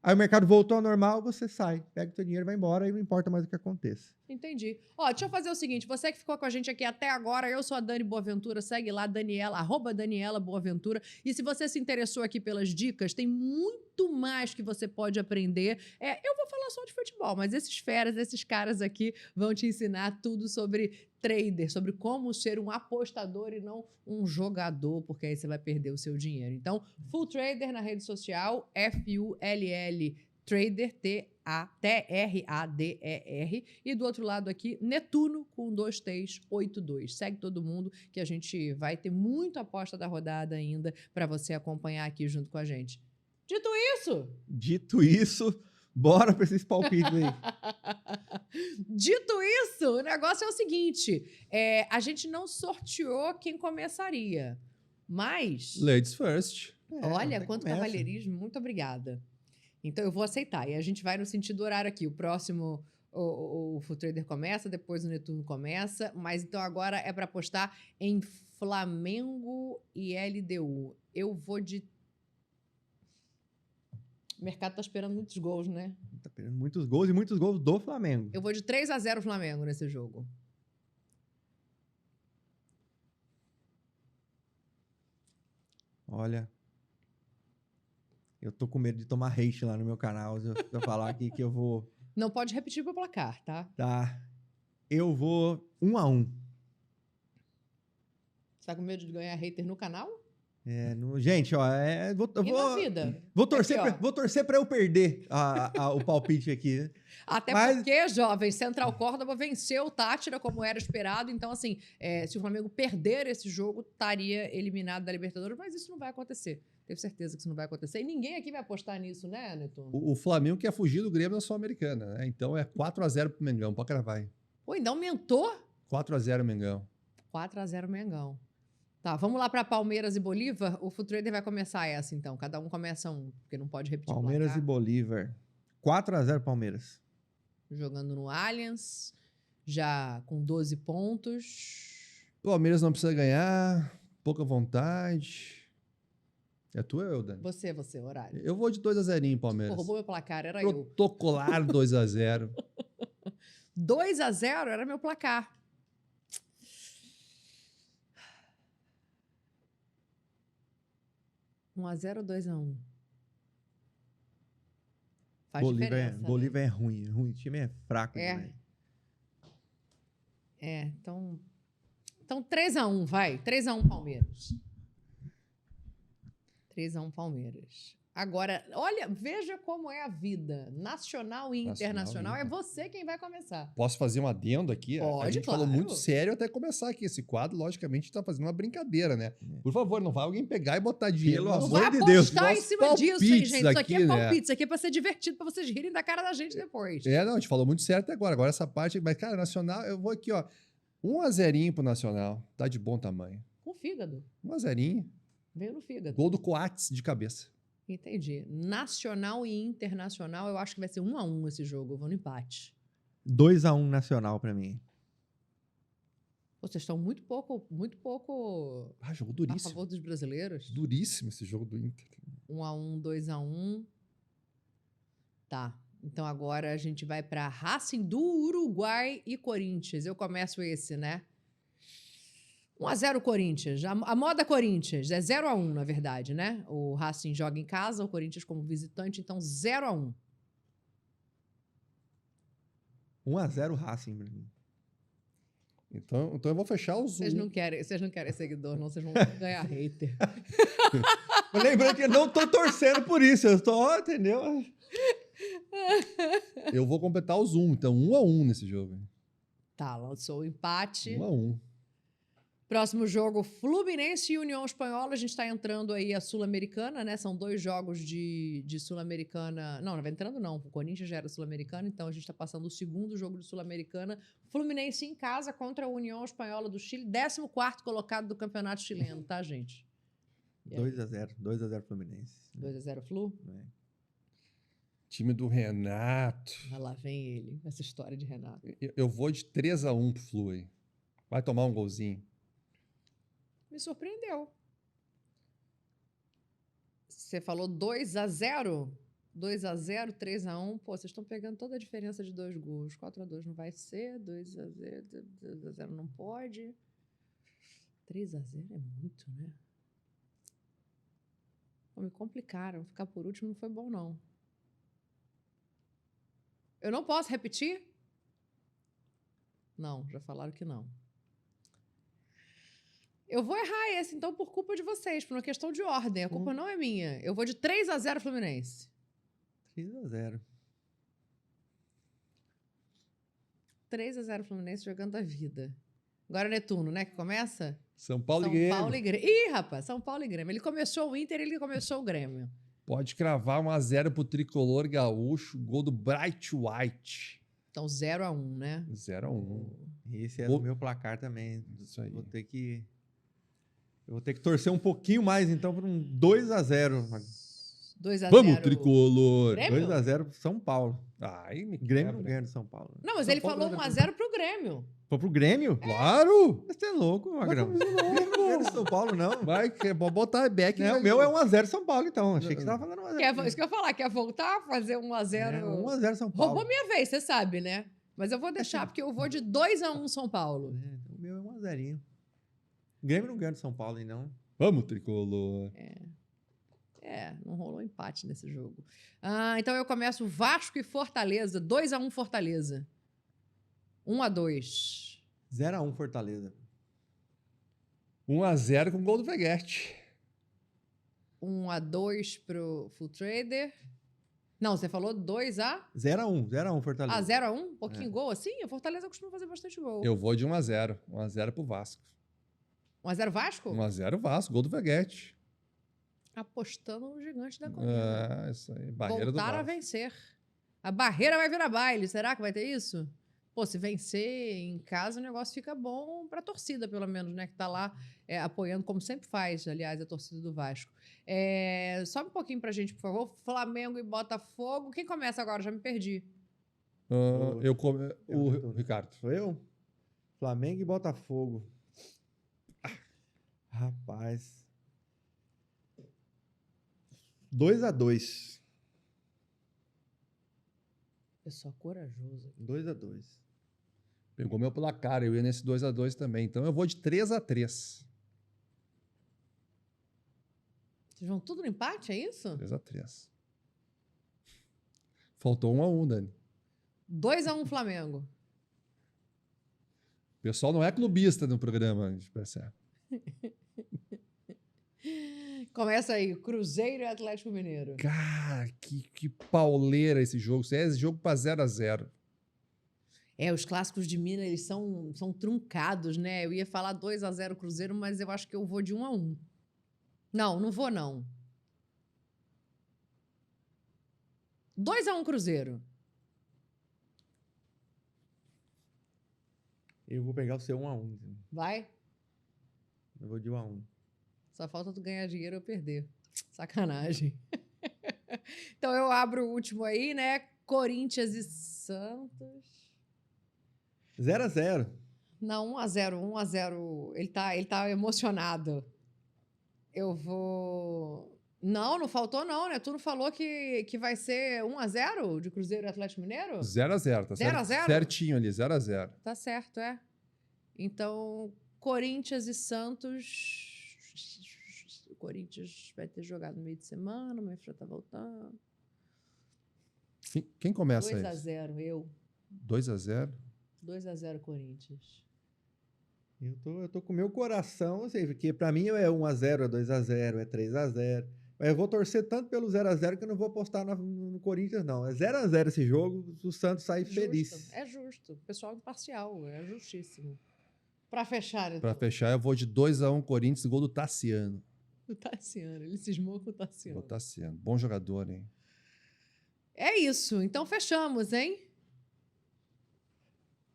aí o mercado voltou ao normal, você sai, pega o seu dinheiro, vai embora e não importa mais o que aconteça. Entendi. Ó, deixa eu fazer o seguinte, você que ficou com a gente aqui até agora, eu sou a Dani Boaventura, segue lá, Daniela, @Daniela Boaventura. E se você se interessou aqui pelas dicas, tem muito mais que você pode aprender. Eu vou falar só de futebol, mas esses feras, esses caras aqui vão te ensinar tudo sobre trader, sobre como ser um apostador e não um jogador, porque aí você vai perder o seu dinheiro. Então, Full Trader na rede social, FULL Trader, TRADER. E do outro lado aqui, Netuno com 2 T's 82. Segue todo mundo que a gente vai ter muita aposta da rodada ainda para você acompanhar aqui junto com a gente. Dito isso, bora para esses palpites aí. Dito isso, o negócio é o seguinte, a gente não sorteou quem começaria, mas... Ladies first. Olha, quanto cavalheirismo, muito obrigada. Então, eu vou aceitar. E a gente vai no sentido horário aqui. O próximo, o Full Trader começa, depois o Netuno começa. Mas, então, agora é para apostar em Flamengo e LDU. Eu vou de... O mercado tá esperando muitos gols, né? Tá esperando muitos gols e muitos gols do Flamengo. Eu vou de 3-0 Flamengo nesse jogo. Olha... Eu tô com medo de tomar hate lá no meu canal. Se eu falar aqui que eu vou... Não pode repetir o placar, tá? Tá. Eu vou 1-1. Você tá com medo de ganhar hater no canal? Gente, ó, na vida? Vou torcer, Aqui, vou torcer pra eu perder o palpite aqui. Né? Até porque, jovem, Central Córdoba venceu o Tátira como era esperado. Então, assim, se o Flamengo perder esse jogo, estaria eliminado da Libertadores. Mas isso não vai acontecer. Tenho certeza que isso não vai acontecer. E ninguém aqui vai apostar nisso, né, Netuno? O Flamengo quer fugir do Grêmio na Sul-Americana, né? Então é 4-0 pro Mengão, pode cravar. Pô, ainda aumentou? 4-0 Mengão. 4-0 Mengão. Tá, vamos lá para Palmeiras e Bolívar. O Full Trader vai começar essa, então. Cada um começa um, porque não pode repetir Palmeiras e Bolívar. 4-0 Palmeiras. Jogando no Allianz, já com 12 pontos. Palmeiras não precisa ganhar, pouca vontade. É tu ou eu, Dani? Você, horário. Eu vou de 2-0 Palmeiras. Pô, roubou meu placar, era Protocolar 2-0. 2-0 era meu placar. Um 1-0 ou 2-1? Faz diferença. Bolívar é ruim. O time é fraco demais. Então 3-1, vai. 3-1 Palmeiras. 3-1 Palmeiras. Agora, olha, veja como é a vida. Nacional e internacional. É você quem vai começar. Posso fazer um adendo aqui? Pode, a gente falou muito sério até começar aqui. Esse quadro, logicamente, está fazendo uma brincadeira, né? Por favor, não vai alguém pegar e botar dinheiro. Pelo Não amor vai de Deus. apostar em cima disso, hein, gente? Isso aqui é palpite. Né? Isso aqui é para ser divertido, para vocês rirem da cara da gente depois. Não, a gente falou muito sério até agora. Agora essa parte... Mas, cara, Nacional, eu vou aqui, ó. 1-0 pro Nacional. Tá de bom tamanho. Com fígado. 1-0. Veio no fígado. Gol do Coates de cabeça. Entendi. Nacional e internacional, eu acho que vai ser 1-1 esse jogo. Eu vou no empate. 2-1 Nacional pra mim. Vocês estão muito pouco jogo duríssimo. a favor dos brasileiros. Duríssimo esse jogo do Inter. 1-1, 2-1. Tá. Então agora a gente vai para Racing do Uruguai e Corinthians. Eu começo esse, né? 1-0 Corinthians. A moda Corinthians. É 0-1, na verdade, né? O Racing joga em casa, o Corinthians como visitante, então 0-1. 1-0 Racing pra mim. Então eu vou fechar os... Vocês não querem seguidor, não. Vocês vão ganhar hater. Lembrando que eu não tô torcendo por isso. Eu tô, entendeu? Eu vou completar os 1. Então 1-1 nesse jogo. Tá, lançou o empate. 1-1. Próximo jogo, Fluminense e União Espanhola. A gente está entrando aí a Sul-Americana, né? São 2 jogos de Sul-Americana. Não vai entrando não. O Corinthians já era Sul-Americana, então a gente está passando o segundo jogo de Sul-Americana. Fluminense em casa contra a União Espanhola do Chile. 14º colocado do campeonato chileno, tá, gente? 2-0. 2-0 Fluminense. 2-0 Flu? Time do Renato. Lá vem ele, essa história de Renato. Eu vou de 3-1 pro Flu aí. Vai tomar um golzinho. Me surpreendeu. Você falou 2-0? 2-0, 3-1. Pô, vocês estão pegando toda a diferença de 2 gols. 4-2 não vai ser, 2-0, 2-0 não pode. 3-0 é muito, né? Pô, me complicaram. Ficar por último não foi bom, não. Eu não posso repetir? Não, já falaram que não. Eu vou errar esse, então, por culpa de vocês, por uma questão de ordem. A culpa não é minha. Eu vou de 3-0 Fluminense. 3-0. 3-0 Fluminense jogando a vida. Agora Netuno, né, que começa? São Paulo e Grêmio. São Paulo e Grêmio. Ih, rapaz, São Paulo e Grêmio. Ele começou o Inter, ele começou o Grêmio. Pode cravar 1-0 pro Tricolor Gaúcho, gol do Bright White. Então, 0-1, né? 0-1. Esse é o meu placar também. Isso aí. Eu vou ter que torcer um pouquinho mais, então, para um 2-0. 2-0. Vamos, Tricolor! Grêmio? 2-0 pro São Paulo. Ai, me Grêmio não quebra. ganha do São Paulo. Não, mas São ele Paulo falou ganha do 1-0 pro Grêmio. Foi pro Grêmio? Claro! Você é louco, Magrão. Grêmio não ganha do São Paulo, não. Vai, que é bom botar back. Não, o meu é 1-0 São Paulo, então. Achei que você tava falando 1-0. Isso que eu ia falar, quer voltar a fazer 1-0? É, 1-0 São Paulo. Roubou minha vez, você sabe, né? Mas eu vou deixar, porque eu vou de 2-1 São Paulo. É, o meu é 1-0. Grêmio não ganha do São Paulo, aí, não. Vamos, Tricolor! Não rolou empate nesse jogo. Então eu começo Vasco e Fortaleza. 2-1 Fortaleza. 1-2. 0-1 Fortaleza. 1-0 com gol do Veguete. 1-2 pro Full Trader. Não, você falou 2-1 0-1 Fortaleza. 0-1? Um pouquinho gol assim? A Fortaleza costuma fazer bastante gol. Eu vou de 1-0. 1-0 pro Vasco. 1-0 Vasco? 1-0 Vasco, gol do Veguete. Apostando no gigante da colina. Isso aí. Barreira Voltar do a Vasco. vencer. A barreira vai virar baile. Será que vai ter isso? Pô, se vencer em casa, o negócio fica bom pra torcida, pelo menos, né? Que tá lá apoiando, como sempre faz, aliás, a torcida do Vasco. Sobe um pouquinho pra gente, por favor. Flamengo e Botafogo. Quem começa agora? Já me perdi. O Ricardo. Sou eu? Flamengo e Botafogo. Rapaz. 2-2. Pessoal corajoso. 2-2. Pegou meu placar, eu ia nesse 2-2 também. Então eu vou de 3-3. Vocês vão tudo no empate, é isso? 3-3. Faltou 1-1, Dani. 2-1 Flamengo. O pessoal não é clubista no programa, a gente percebe. Começa aí, Cruzeiro e Atlético Mineiro. Cara, que pauleira esse jogo. Isso é esse jogo para 0-0. Os clássicos de Minas, eles são truncados, né? Eu ia falar 2-0 Cruzeiro, mas eu acho que eu vou de 1-1. Não vou, não. 2-1 Cruzeiro. Eu vou pegar o seu 1-1. Vai? Eu vou de 1-1. Só falta tu ganhar dinheiro ou perder. Sacanagem. Então eu abro o último aí, né? Corinthians e Santos. 0-0. Não, 1-0. Ele tá emocionado. Eu vou... Não faltou não, né? Tu não falou que vai ser 1-0 de Cruzeiro e Atlético Mineiro? 0-0, tá 0-0? certinho ali, 0-0. Tá certo, Então, Corinthians e Santos... O Corinthians vai ter jogado no meio de semana, o Manfred tá voltando. Quem começa aí? 2-0, eu. 2-0? 2-0 Corinthians. Eu tô com o meu coração, assim, porque pra mim é 1-0, é 2-0, é 3-0. Mas eu vou torcer tanto pelo 0-0 que eu não vou apostar no Corinthians, não. É 0-0 esse jogo, o Santos sai feliz. É justo. Pessoal imparcial, é justíssimo. Pra fechar, então. Pra fechar, eu vou de 2-1 Corinthians, gol do Tassiano. O Tassiano, ele cismou com o Tassiano. O Tassiano, bom jogador, hein? É isso, então fechamos, hein?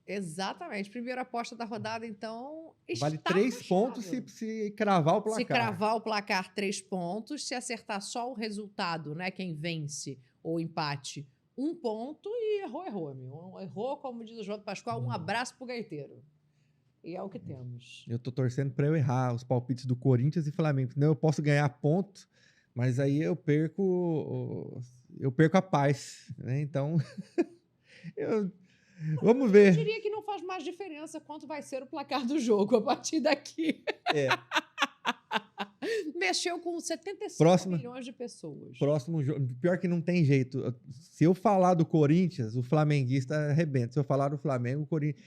Exatamente. Primeira aposta da rodada, então. Vale está 3 fechado. pontos se cravar o placar. Se cravar o placar, 3 pontos. Se acertar só o resultado, né? Quem vence ou empate, 1 ponto. E errou, amigo. Errou, como diz o João Pascoal, um abraço pro gaiteiro. E é o que temos. Eu tô torcendo pra eu errar os palpites do Corinthians e Flamengo. Senão eu posso ganhar ponto Mas aí eu perco a paz, né? Então, vamos Eu ver. diria que não faz mais diferença quanto vai ser o placar do jogo a partir daqui. É, Mexeu com 75 Próxima. milhões de pessoas. próximo jogo. Pior que não tem jeito. Se eu falar do Corinthians, o flamenguista arrebenta. Se eu falar do Flamengo, o Corinthians.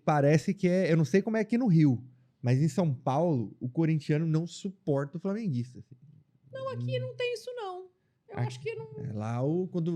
Parece que é. Eu não sei como é aqui no Rio, mas em São Paulo, o corintiano não suporta o flamenguista. Não, aqui não tem isso, não. Eu acho que não. É lá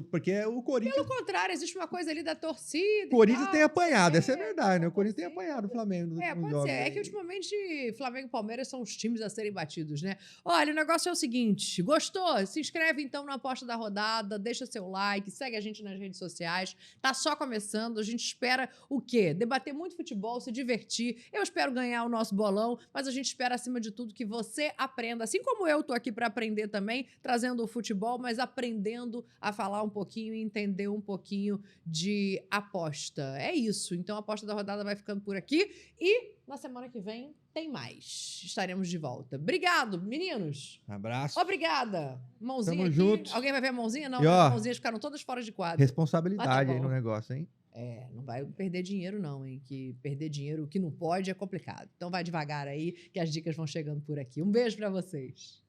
porque o Corinthians. Pelo contrário, existe uma coisa ali da torcida. O Corinthians tem e tal, apanhado, essa é sei, verdade, né? O Corinthians tem torcida. apanhado o Flamengo nos É, últimos pode jogos ser. É aí. que ultimamente Flamengo e Palmeiras são os times a serem batidos, né? Olha, o negócio é o seguinte: gostou? Se inscreve então na aposta da rodada, deixa seu like, segue a gente nas redes sociais. Tá só começando, a gente espera o quê? Debater muito futebol, se divertir. Eu espero ganhar o nosso bolão, mas a gente espera, acima de tudo, que você aprenda, assim como eu tô aqui para aprender também, trazendo o futebol, mas aprendendo a falar um pouquinho e entender um pouquinho de aposta. É isso. Então a aposta da rodada vai ficando por aqui e na semana que vem tem mais. Estaremos de volta. Obrigado, meninos. Abraço. Obrigada. Mãozinha Tamo aqui. junto. Alguém vai ver a mãozinha? Não, E, ó, as mãozinhas ficaram todas fora de quadro. Responsabilidade Mas tá aí no bom. negócio, hein? É, não vai perder dinheiro não, hein? Que perder dinheiro que não pode é complicado. Então vai devagar aí que as dicas vão chegando por aqui. Um beijo pra vocês.